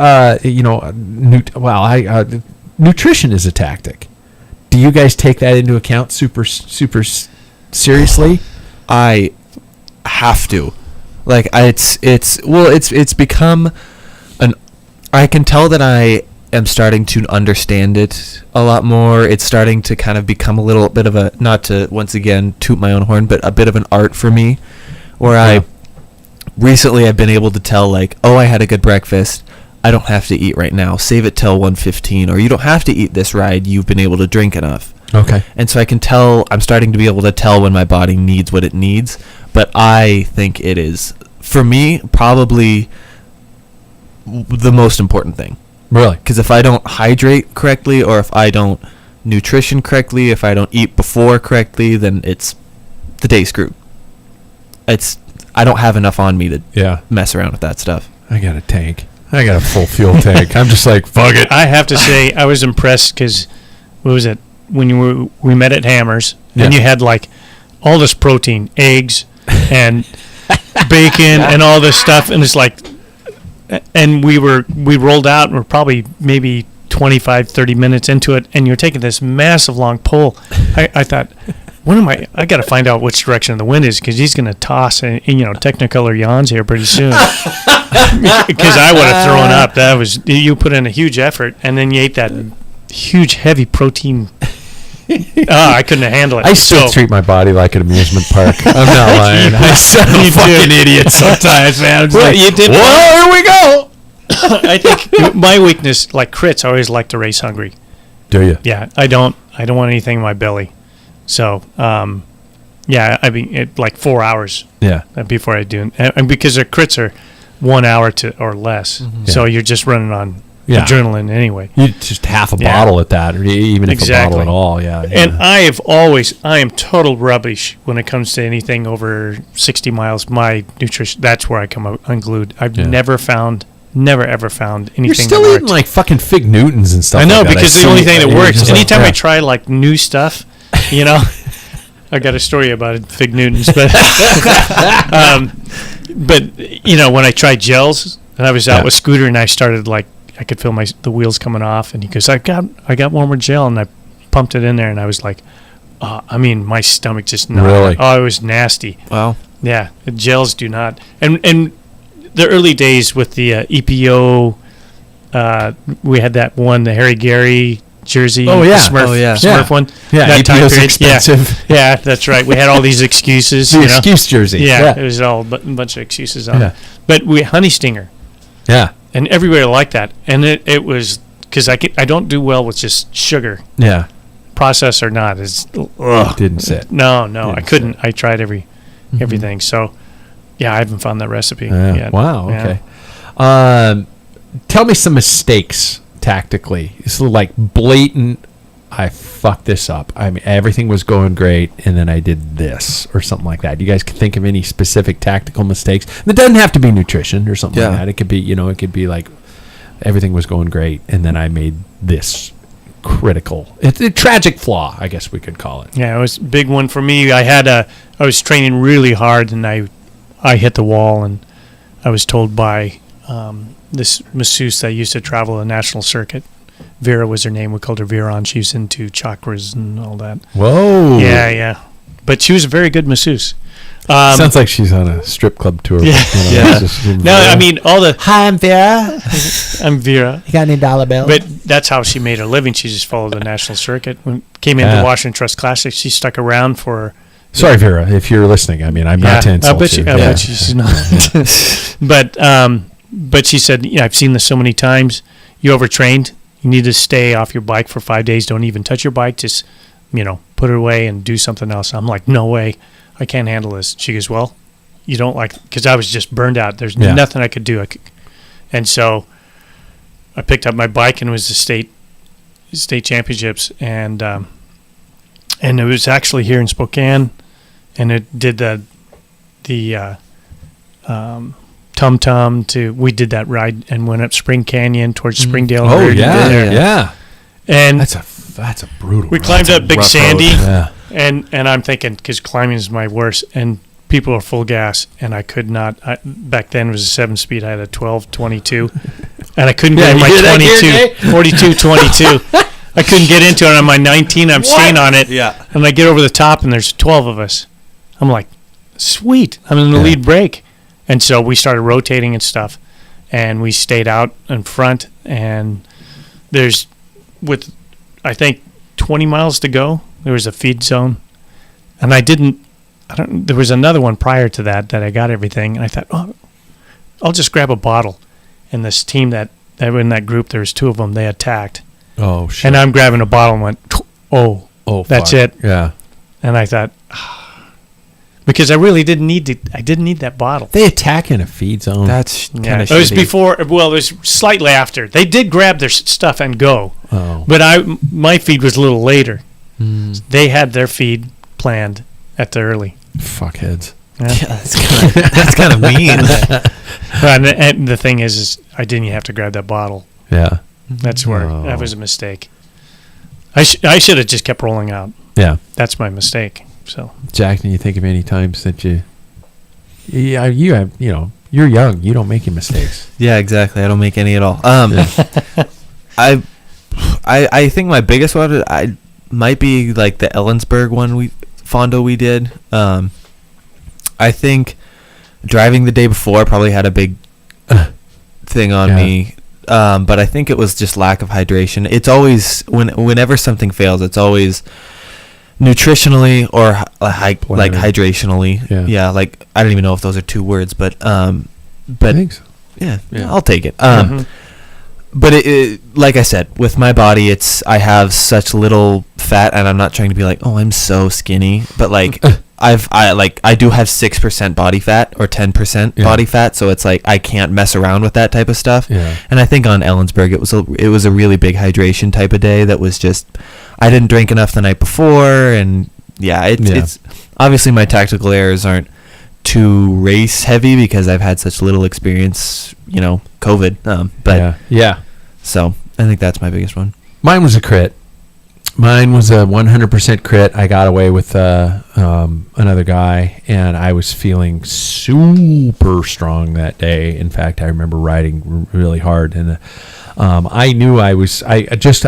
[SPEAKER 2] nutrition is a tactic. Do you guys take that into account super seriously?
[SPEAKER 3] I have to. Like it's become I can tell that I am starting to understand it a lot more. It's starting to kind of become a little bit of a, not to once again toot my own horn, but a bit of an art for me, where I've been able to tell, like, oh, I had a good breakfast, I don't have to eat right now, save it till 1:15, or you don't have to eat this ride, you've been able to drink enough.
[SPEAKER 2] Okay.
[SPEAKER 3] And so I'm starting to be able to tell when my body needs what it needs, but I think it is, for me, probably the most important thing.
[SPEAKER 2] Really?
[SPEAKER 3] Because if I don't hydrate correctly, or if I don't nutrition correctly, if I don't eat before correctly, then it's the day screwed. I don't have enough on me to mess around with that stuff.
[SPEAKER 2] I got a tank. I got a full fuel tank. I'm just like, fuck it.
[SPEAKER 1] I have to say, I was impressed because, what was it, when we met at Hammers, and you had like all this protein, eggs and bacon and all this stuff, and it's like, and we rolled out, and we're probably maybe 25, 30 minutes into it, and you're taking this massive long pull. I thought, I got to find out which direction the wind is, because he's going to toss and Technicolor yawns here pretty soon. Because I would have thrown up. You put in a huge effort, and then you ate that huge, heavy protein. I couldn't handle it.
[SPEAKER 2] I still treat my body like an amusement park. I'm not lying. I'm a fucking idiot sometimes, man.
[SPEAKER 1] You did.
[SPEAKER 2] Whoa, here we go.
[SPEAKER 1] I think my weakness, like crits, I always like to race hungry.
[SPEAKER 2] Do you?
[SPEAKER 1] Yeah, I don't want anything in my belly. So, I mean, it like 4 hours.
[SPEAKER 2] Yeah.
[SPEAKER 1] Before I do, and because the crits are 1 hour or less, so you're just running on adrenaline anyway.
[SPEAKER 2] You just half a bottle at that, or even if a bottle at all. Yeah.
[SPEAKER 1] And I am total rubbish when it comes to anything over 60 miles. My nutrition, that's where I come unglued. I've never ever found anything.
[SPEAKER 2] You're still eating like fucking Fig Newtons and stuff.
[SPEAKER 1] I know,
[SPEAKER 2] like that.
[SPEAKER 1] because the only thing that works. Anytime I try like new stuff, I got a story about it, Fig Newtons, but when I tried gels, and I was out with Scooter, and I started like, I could feel the wheels coming off, and he goes, I got one more gel, and I pumped it in there, and I was like, my stomach just
[SPEAKER 2] really?
[SPEAKER 1] Oh, it was nasty.
[SPEAKER 3] Wow.
[SPEAKER 1] Yeah, the gels do not, and the early days with the EPO, we had that one, the Harry Gary jersey.
[SPEAKER 2] Oh yeah,
[SPEAKER 1] Smurf one.
[SPEAKER 2] Yeah,
[SPEAKER 1] that time period.
[SPEAKER 2] Expensive.
[SPEAKER 1] Yeah, that's right. We had all these excuses.
[SPEAKER 2] The excuse jersey.
[SPEAKER 1] Yeah, it was all a bunch of excuses on it. But we Honey Stinger.
[SPEAKER 2] Yeah,
[SPEAKER 1] and everybody liked that, and it was because I don't do well with just sugar.
[SPEAKER 2] Yeah,
[SPEAKER 1] processed or not, it
[SPEAKER 2] didn't sit.
[SPEAKER 1] No, I couldn't. I tried everything. So. Yeah, I haven't found that recipe yet.
[SPEAKER 2] Wow, okay. Tell me some mistakes tactically. It's like blatant, I fucked this up. I mean, everything was going great, and then I did this, or something like that. You guys can think of any specific tactical mistakes? It doesn't have to be nutrition or something like that. It could be, it could be like everything was going great, and then I made this critical. It's a tragic flaw, I guess we could call it.
[SPEAKER 1] Yeah, it was a big one for me. I was training really hard, and I hit the wall, and I was told by this masseuse that used to travel the national circuit. Vera was her name. We called her Vera, and she was into chakras and all that.
[SPEAKER 2] Whoa.
[SPEAKER 1] Yeah. But she was a very good masseuse.
[SPEAKER 2] Sounds like she's on a strip club tour.
[SPEAKER 1] Yeah. No, I mean, all the...
[SPEAKER 2] Hi, I'm Vera.
[SPEAKER 1] I'm Vera.
[SPEAKER 2] You got any dollar bills?
[SPEAKER 1] But that's how she made her living. She just followed the national circuit. When came into Washington Trust Classic, she stuck around for
[SPEAKER 2] Sorry, Vera, if you're listening. I mean, I'm not to insult you.
[SPEAKER 1] I bet she's not. But she said, I've seen this so many times. You overtrained. You need to stay off your bike for 5 days. Don't even touch your bike. Just, put it away and do something else. I'm like, no way. I can't handle this. She goes, well, you don't like, because I was just burned out. There's nothing I could do. And so I picked up my bike, and it was the state championships. And it was actually here in Spokane. And it did the Tum Tum we did that ride and went up Spring Canyon towards Springdale.
[SPEAKER 2] Oh yeah. And that's a brutal.
[SPEAKER 1] We climbed up Big Sandy, and I'm thinking, because climbing is my worst, and people are full gas, and I could not. Back then it was a 7-speed. I had a 12-22, and I couldn't get in my 42-22. I couldn't get into it on my 19. I'm staying on it, and I get over the top, and there's 12 of us. I'm like, sweet, I'm in the lead break. And so we started rotating and stuff, and we stayed out in front, and I think 20 miles to go, there was a feed zone, and there was another one prior to that I got everything, and I thought, I'll just grab a bottle. And this team that were in that group, there was 2 of them, they attacked.
[SPEAKER 2] Oh, shit.
[SPEAKER 1] And I'm grabbing a bottle and went, oh, that's it.
[SPEAKER 2] Yeah. And
[SPEAKER 1] I thought, because I really didn't need that bottle.
[SPEAKER 2] They attack in a feed zone.
[SPEAKER 3] That's kind of
[SPEAKER 1] It was before, it was slightly after. They did grab their stuff and go.
[SPEAKER 2] Oh.
[SPEAKER 1] But my feed was a little later. They had their feed planned at the early.
[SPEAKER 2] Fuckheads.
[SPEAKER 3] Yeah, that's kind of mean.
[SPEAKER 1] And the thing is I didn't have to grab that bottle.
[SPEAKER 2] Yeah.
[SPEAKER 1] That's where that was a mistake. I should have just kept rolling out.
[SPEAKER 2] Yeah.
[SPEAKER 1] That's my mistake. So,
[SPEAKER 2] Jack, can you think of any times that you have, you're young, you don't make any mistakes.
[SPEAKER 3] Yeah, exactly. I don't make any at all. I think my biggest one might be like the Ellensburg one Fondo we did. I think driving the day before probably had a big thing on me. But I think it was just lack of hydration. It's always whenever something fails, it's always nutritionally or like hydrationally. Yeah, like I don't even know if those are 2 words, but I
[SPEAKER 2] think so.
[SPEAKER 3] Yeah, I'll take it. But it, like I said, with my body, I have such little fat, and I'm not trying to be like, oh, I'm so skinny, but like I do have 6% body fat or 10% body fat, so it's like I can't mess around with that type of stuff. Yeah. And I think on Ellensburg it was a really big hydration type of day that was just I didn't drink enough the night before, and it's obviously my tactical errors aren't too race heavy because I've had such little experience, COVID. But so I think that's my biggest one.
[SPEAKER 2] Mine was a crit. Mine was a 100% crit. I got away with another guy, and I was feeling super strong that day. In fact, I remember riding really hard, and I knew I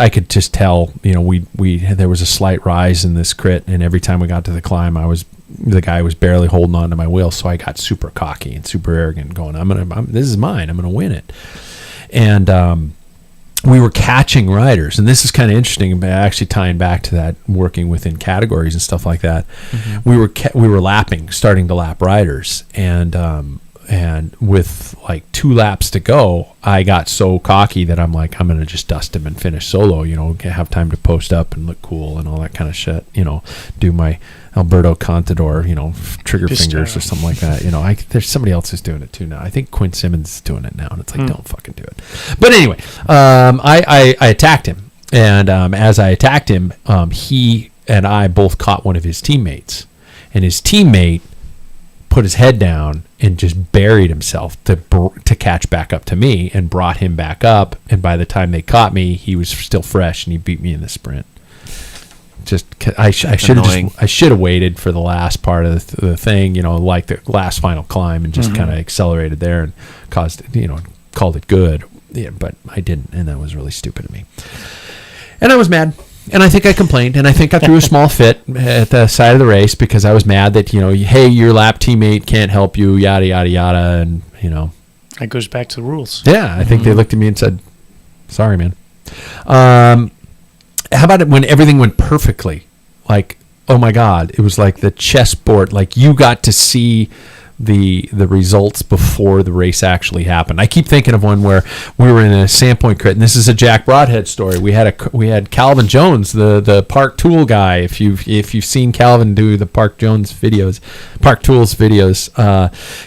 [SPEAKER 2] could just tell. There was a slight rise in this crit, and every time we got to the climb, the guy was barely holding on to my wheel, so I got super cocky and super arrogant, going, this is mine. I'm gonna win it, and we were catching riders, and this is kind of interesting, actually tying back to that, working within categories and stuff like that. Mm-hmm. We were lapping, starting to lap riders, and with like 2 laps to go, I got so cocky that I'm like, I'm gonna just dust him and finish solo. Have time to post up and look cool and all that kind of shit. Do my Alberto Contador, trigger fingers or something like that. There's somebody else who's doing it too now. I think Quinn Simmons is doing it now, and it's like, don't fucking do it. But anyway, I attacked him, and as I attacked him, he and I both caught one of his teammates, and his teammate put his head down and just buried himself to catch back up to me, and brought him back up. And by the time they caught me, he was still fresh, and he beat me in the sprint. I should have waited for the last part of the thing, like the last final climb, and just kind of accelerated there and called it good. Yeah, but I didn't, and that was really stupid of me. And I was mad. And I think I complained, and I think I threw a small fit at the side of the race because I was mad that, hey, your lap teammate can't help you, yada, yada, yada, and,
[SPEAKER 1] That goes back to the rules.
[SPEAKER 2] Yeah, I think they looked at me and said, sorry, man. How about it when everything went perfectly? Like, oh my God, it was like the chessboard. Like you got to see the results before the race actually happened. I keep thinking of one where we were in a Sandpoint crit, and this is a Jack Broadhead story. We had Calvin Jones, the Park Tool guy. If you've seen Calvin do the Park Tools videos,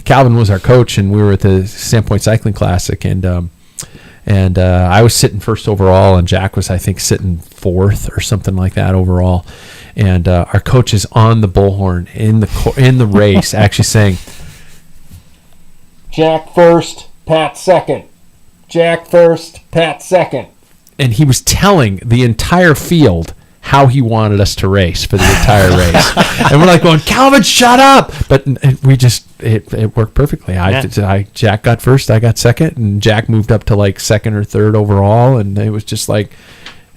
[SPEAKER 2] Calvin was our coach, and we were at the Sandpoint Cycling Classic, and I was sitting first overall, and Jack was, I think, sitting fourth or something like that overall. And our coach is on the bullhorn in the race, actually saying, "Jack first, Pat second. Jack first, Pat second." And he was telling the entire field how he wanted us to race for the entire race. And we're like going, "Calvin, shut up!" But we just it worked perfectly. Jack got first, I got second, and Jack moved up to like second or third overall, and it was just like.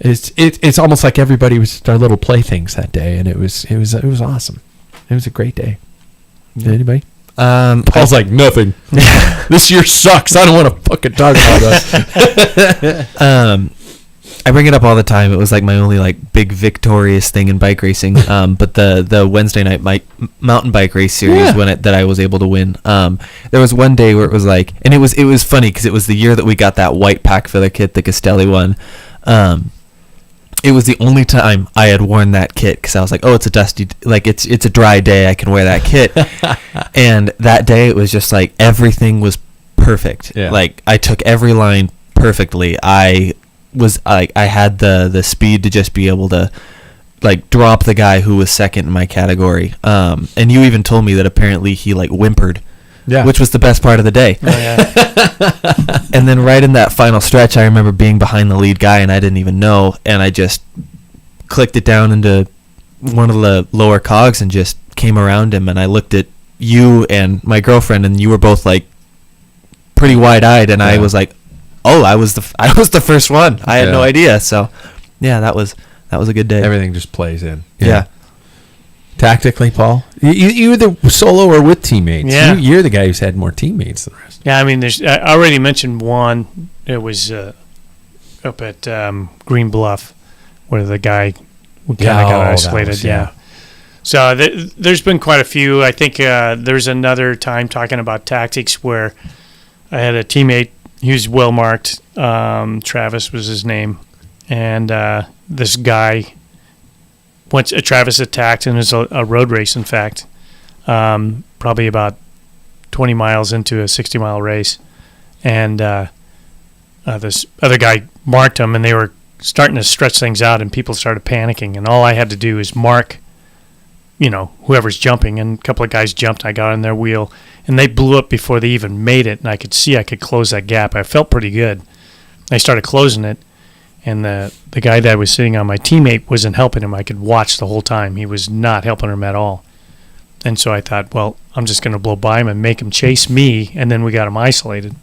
[SPEAKER 2] It's almost like everybody was our little playthings that day, and it was awesome. It was a great day. Did anybody? Paul's like, nothing. This year sucks. I don't want to fucking talk about that.
[SPEAKER 3] I bring it up all the time. It was like my only like big victorious thing in bike racing. But the Wednesday night mountain bike race series that I was able to win. There was one day where it was like, and it was funny because it was the year that we got that white Packfiller kit, the Castelli one. It was the only time I had worn that kit because I was like, oh, it's a dusty, like it's a dry day, I can wear that kit. And that day it was just like everything was perfect. Yeah. Like I took every line perfectly. I had the speed to just be able to like drop the guy who was second in my category. And you even told me that apparently he like whimpered. Yeah. Which was the best part of the day. Oh, yeah. And then right in that final stretch, I remember being behind the lead guy, and I didn't even know, and I just clicked it down into one of the lower cogs and just came around him, and I looked at you and my girlfriend, and you were both like pretty wide-eyed, and I was like, oh, I was the first one. I had no idea. So, yeah, that was a good day.
[SPEAKER 2] Everything just plays in. Yeah. Tactically, Paul, you either solo or with teammates.
[SPEAKER 1] Yeah.
[SPEAKER 2] You're the guy who's had more teammates than the rest.
[SPEAKER 1] Yeah, I mean, I already mentioned one. It was up at Green Bluff, where the guy kind of got isolated. Yeah. So there's been quite a few. I think there's another time talking about tactics where I had a teammate. He was well marked. Travis was his name, and this guy. Once Travis attacked, and it was a road race, in fact, probably about 20 miles into a 60-mile race. And this other guy marked him, and they were starting to stretch things out, and people started panicking. And all I had to do is mark, whoever's jumping. And a couple of guys jumped. I got on their wheel, and they blew up before they even made it. And I could see I could close that gap. I felt pretty good. I started closing it. And the guy that was sitting on my teammate wasn't helping him. I could watch the whole time. He was not helping him at all. And so I thought, well, I'm just going to blow by him and make him chase me, and then we got him isolated.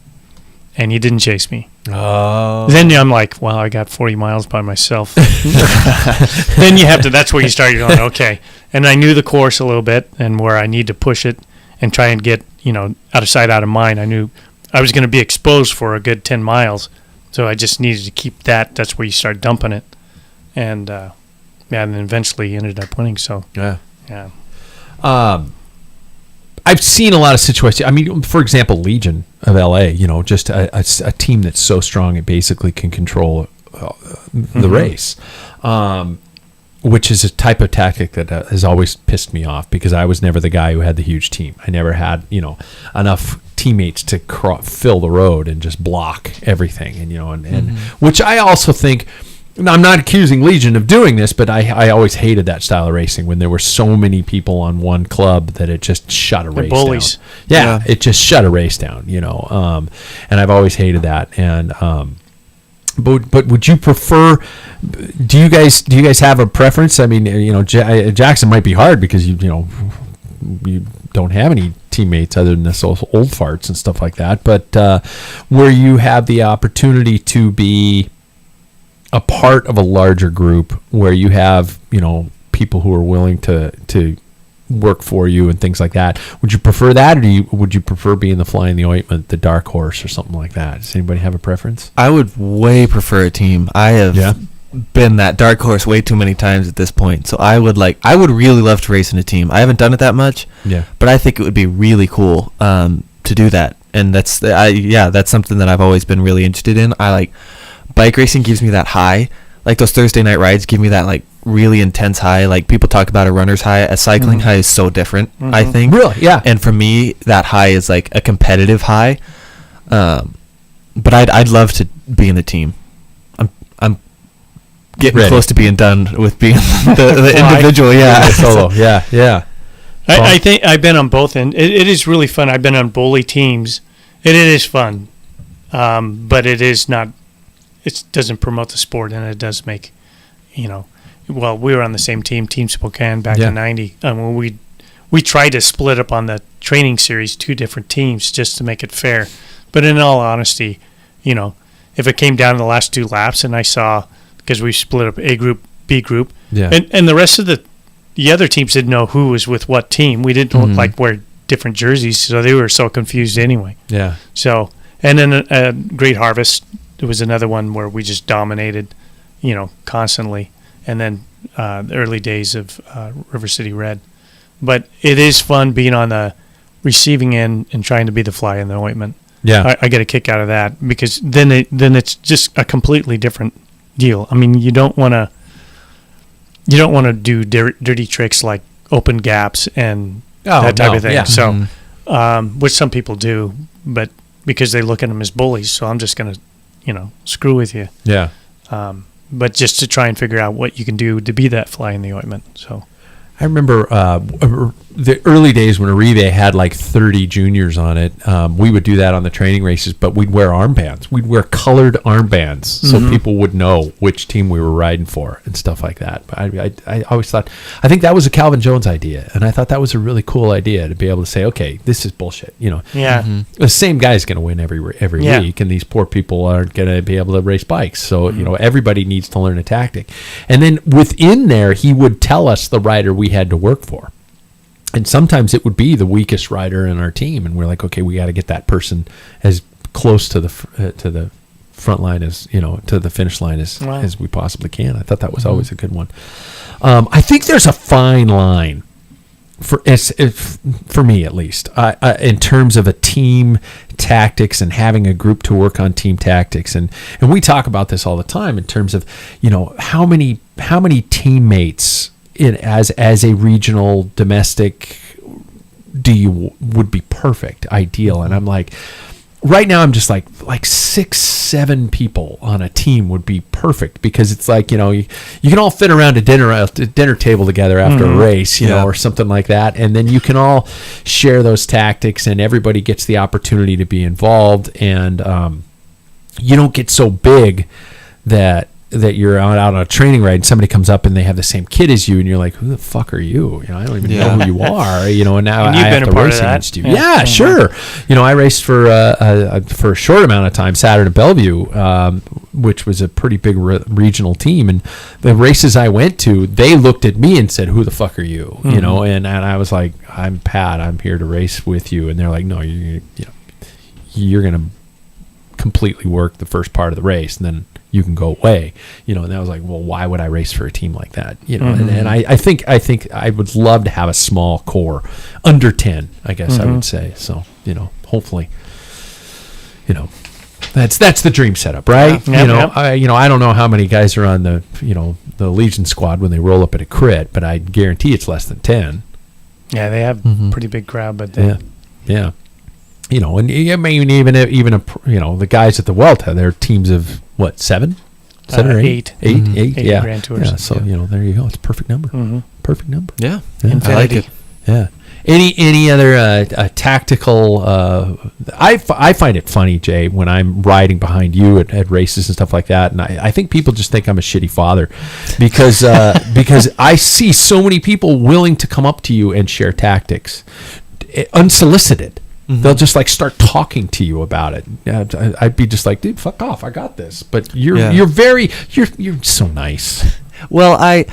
[SPEAKER 1] And he didn't chase me. Oh. Then I'm like, well, I got 40 miles by myself. Then that's where you start going, okay. And I knew the course a little bit and where I need to push it and try and get, out of sight, out of mind. I knew I was going to be exposed for a good 10 miles. So I just needed to keep that. That's where you start dumping it. And, and then eventually ended up winning. So, yeah.
[SPEAKER 2] I've seen a lot of situations. I mean, for example, Legion of LA, just a team that's so strong it basically can control the race, which is a type of tactic that has always pissed me off because I was never the guy who had the huge team. I never had, enough teammates to fill the road and just block everything, and which I also think. I'm not accusing Legion of doing this, but I always hated that style of racing when there were so many people on one club that it just shut a race
[SPEAKER 1] bullies.
[SPEAKER 2] down. Yeah, it just shut a race down, and I've always hated that. And but would you prefer? Do you guys have a preference? I mean, Jackson might be hard because you don't have any teammates other than this old farts and stuff like that. But where you have the opportunity to be a part of a larger group where you have, people who are willing to work for you and things like that. Would you prefer that, or would you prefer being the fly in the ointment, the dark horse or something like that? Does anybody have a preference?
[SPEAKER 3] I would way prefer a team. I have been that dark horse way too many times at this point. So I would really love to race in a team. I haven't done it that much.
[SPEAKER 2] Yeah.
[SPEAKER 3] But I think it would be really cool to do that. And that's something that I've always been really interested in. I like bike racing gives me that high. Like those Thursday night rides give me that like really intense high. Like people talk about a runner's high. A cycling high is so different, I think.
[SPEAKER 2] Really? Yeah.
[SPEAKER 3] And for me, that high is like a competitive high. But I'd love to be in the team. I'm getting close to being done with being the individual. Yeah.
[SPEAKER 2] Solo. Yeah.
[SPEAKER 1] I think I've been on both ends. It is really fun. I've been on bully teams. It is fun, but it is not. It doesn't promote the sport, and it does make, Well, we were on the same team, Team Spokane, back in '90. When we tried to split up on the training series, 2 different teams, just to make it fair. But in all honesty, if it came down to the last 2 laps, and I saw, because we split up A group, B group, and the rest of the other teams didn't know who was with what team. We didn't look like wear different jerseys, so they were so confused anyway.
[SPEAKER 2] Yeah.
[SPEAKER 1] So, and then Great Harvest, there was another one where we just dominated, constantly. And then the early days of River City Red. But it is fun being on the receiving end and trying to be the fly in the ointment.
[SPEAKER 2] Yeah.
[SPEAKER 1] I get a kick out of that because then it's just a completely different deal. I mean, you don't want to do dirty tricks like open gaps and that type of thing.
[SPEAKER 2] Yeah.
[SPEAKER 1] So, which some people do, but because they look at them as bullies, so I'm just going to, screw with you.
[SPEAKER 2] Yeah.
[SPEAKER 1] But just to try and figure out what you can do to be that fly in the ointment. So
[SPEAKER 2] I remember the early days when Arrive had like 30 juniors on it. We would do that on the training races, but we'd wear armbands. We'd wear colored armbands so people would know which team we were riding for and stuff like that. But I always thought, I think that was a Calvin Jones idea, and I thought that was a really cool idea to be able to say, okay, this is bullshit.
[SPEAKER 1] Yeah.
[SPEAKER 2] The same guy's going to win every week, and these poor people aren't going to be able to race bikes. So everybody needs to learn a tactic, and then within there, he would tell us the rider we had to work for. And sometimes it would be the weakest rider in our team, and we're like, okay, we got to get that person as close to the front line as to the finish line as we possibly can. I thought that was always a good one. I think there's a fine line for me at least, in terms of a team tactics and having a group to work on team tactics, and we talk about this all the time in terms of how many teammates as a regional domestic would be perfect, ideal. And I'm like, right now I'm just like 6-7 people on a team would be perfect, because it's like, you can all fit around a dinner table together after a race, or something like that, and then you can all share those tactics, and everybody gets the opportunity to be involved, and you don't get so big that you're out on a training ride and somebody comes up and they have the same kid as you, and you're like, who the fuck are you? I don't even know who you are. And now I have to race against you. Yeah, sure. I raced for a short amount of time Saturn at Bellevue, which was a pretty big regional team, and the races I went to, they looked at me and said, who the fuck are you? And I was like, I'm Pat, I'm here to race with you. And they're like, no, you're going to completely work the first part of the race, and then you can go away, and I was like, well, why would I race for a team like that? And I think I would love to have a small core, under 10, I guess I would say. So, hopefully, that's the dream setup, right? I don't know how many guys are on the Legion squad when they roll up at a crit, but I guarantee it's less than 10.
[SPEAKER 1] Yeah, they have pretty big crowd, but
[SPEAKER 2] yeah. And I mean, even the guys at the Welta, they're teams of what, 7 or 8? 8, yeah.
[SPEAKER 1] Grand Tours.
[SPEAKER 2] Yeah, so there you go. It's a perfect number. Perfect number.
[SPEAKER 3] Yeah,
[SPEAKER 1] I
[SPEAKER 3] like it.
[SPEAKER 2] Yeah. Any other tactical? I find it funny, Jay, when I'm riding behind you at races and stuff like that, and I think people just think I'm a shitty father, because I see so many people willing to come up to you and share tactics, unsolicited. They'll just start talking to you about it. I'd be just like, dude, fuck off, I got this. But you're so nice.
[SPEAKER 3] Well, I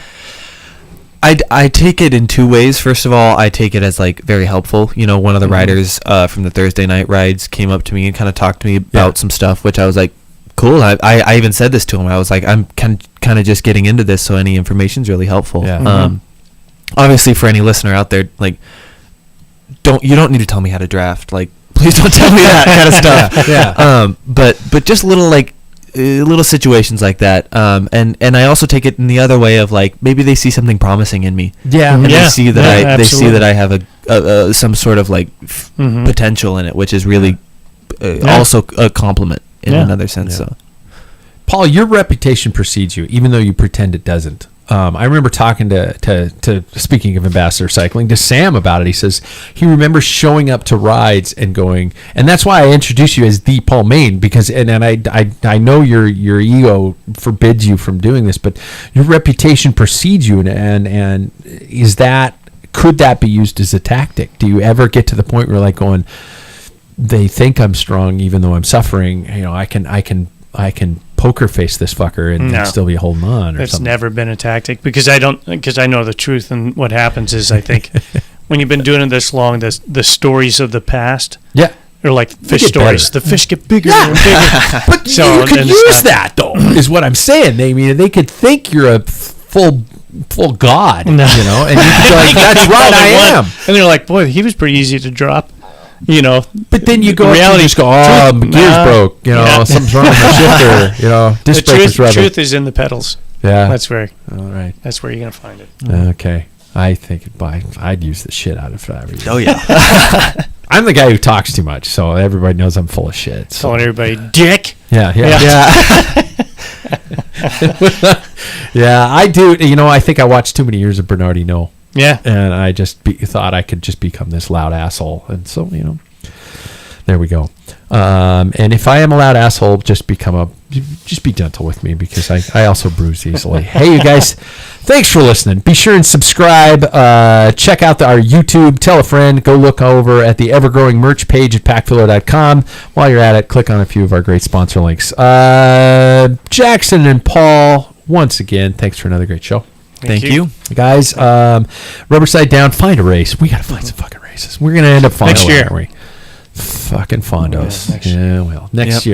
[SPEAKER 3] take it in 2 ways. First of all, I take it as very helpful. One of the riders from the Thursday night rides came up to me and kind of talked to me about some stuff, which I was like, Cool. I even said this to him. I was like, I'm kind of just getting into this, so any information's really helpful.
[SPEAKER 2] Yeah.
[SPEAKER 3] Obviously, for any listener out there, like, you don't need to tell me how to draft. Like, please don't tell me that kind of stuff.
[SPEAKER 2] Yeah.
[SPEAKER 3] But just little situations like that. And I also take it in the other way of, like, maybe they see something promising in me.
[SPEAKER 2] Yeah.
[SPEAKER 3] And they see that
[SPEAKER 1] absolutely.
[SPEAKER 3] I have a some sort of, like, potential in it, which is really also a compliment in another sense.
[SPEAKER 2] Yeah.
[SPEAKER 3] So,
[SPEAKER 2] Paul, your reputation precedes you, even though you pretend it doesn't. I remember talking to speaking of ambassador cycling, to Sam about it. He says he remembers showing up to rides and going, and that's why I introduced you as the Paul Main, because and I know your ego forbids you from doing this, but your reputation precedes you, and could that be used as a tactic? Do you ever get to the point where, like, going, they think I'm strong even though I'm suffering? You know, I can poker face this fucker and still be holding on, or
[SPEAKER 1] That's
[SPEAKER 2] something.
[SPEAKER 1] never been a tactic, because I know the truth. And what happens is, I think when you've been doing it this long, the stories of the past, are like fish
[SPEAKER 2] get
[SPEAKER 1] stories.
[SPEAKER 2] better.
[SPEAKER 1] The fish get bigger and bigger.
[SPEAKER 2] But
[SPEAKER 1] So,
[SPEAKER 2] you could
[SPEAKER 1] and
[SPEAKER 2] use
[SPEAKER 1] it's not-
[SPEAKER 2] that, though, is what I'm saying. They could think you're a full god,
[SPEAKER 1] No.
[SPEAKER 2] you know, and you could be like, that's right, I am.
[SPEAKER 1] And they're like, boy, he was pretty easy to drop. You know,
[SPEAKER 2] But then you go
[SPEAKER 1] reality,
[SPEAKER 2] up and just go, oh, my gear's broke, you know, something's wrong with my shifter, you know,
[SPEAKER 1] the
[SPEAKER 2] disc braker's rubbing.
[SPEAKER 1] truth is in the pedals.
[SPEAKER 2] Yeah.
[SPEAKER 1] That's where
[SPEAKER 2] All right.
[SPEAKER 1] you're gonna find it.
[SPEAKER 2] Okay. I think I'd use the shit out of it.
[SPEAKER 3] oh yeah.
[SPEAKER 2] I'm the guy who talks too much, so everybody knows I'm full of shit. So.
[SPEAKER 1] Telling everybody, dick.
[SPEAKER 2] Yeah. Yeah, I do. You know, I think I watched too many years of Bernardino.
[SPEAKER 1] Yeah.
[SPEAKER 2] And I just thought I could just become this loud asshole. And so, you know, there we go. And if I am a loud asshole, just be gentle with me, because I also bruise easily. Hey, you guys, thanks for listening. Be sure and subscribe. Check out our YouTube. Tell a friend. Go look over at the ever-growing merch page at packfiller.com. While you're at it, click on a few of our great sponsor links. Jackson and Paul, once again, thanks for another great show.
[SPEAKER 3] Thank you.
[SPEAKER 2] Guys, rubber side down, find a race. We got to find some fucking races. We're going to end up finding
[SPEAKER 1] Next year.
[SPEAKER 2] aren't we? Fucking fondos.
[SPEAKER 1] Yeah, next year.
[SPEAKER 2] Yeah, well, next year.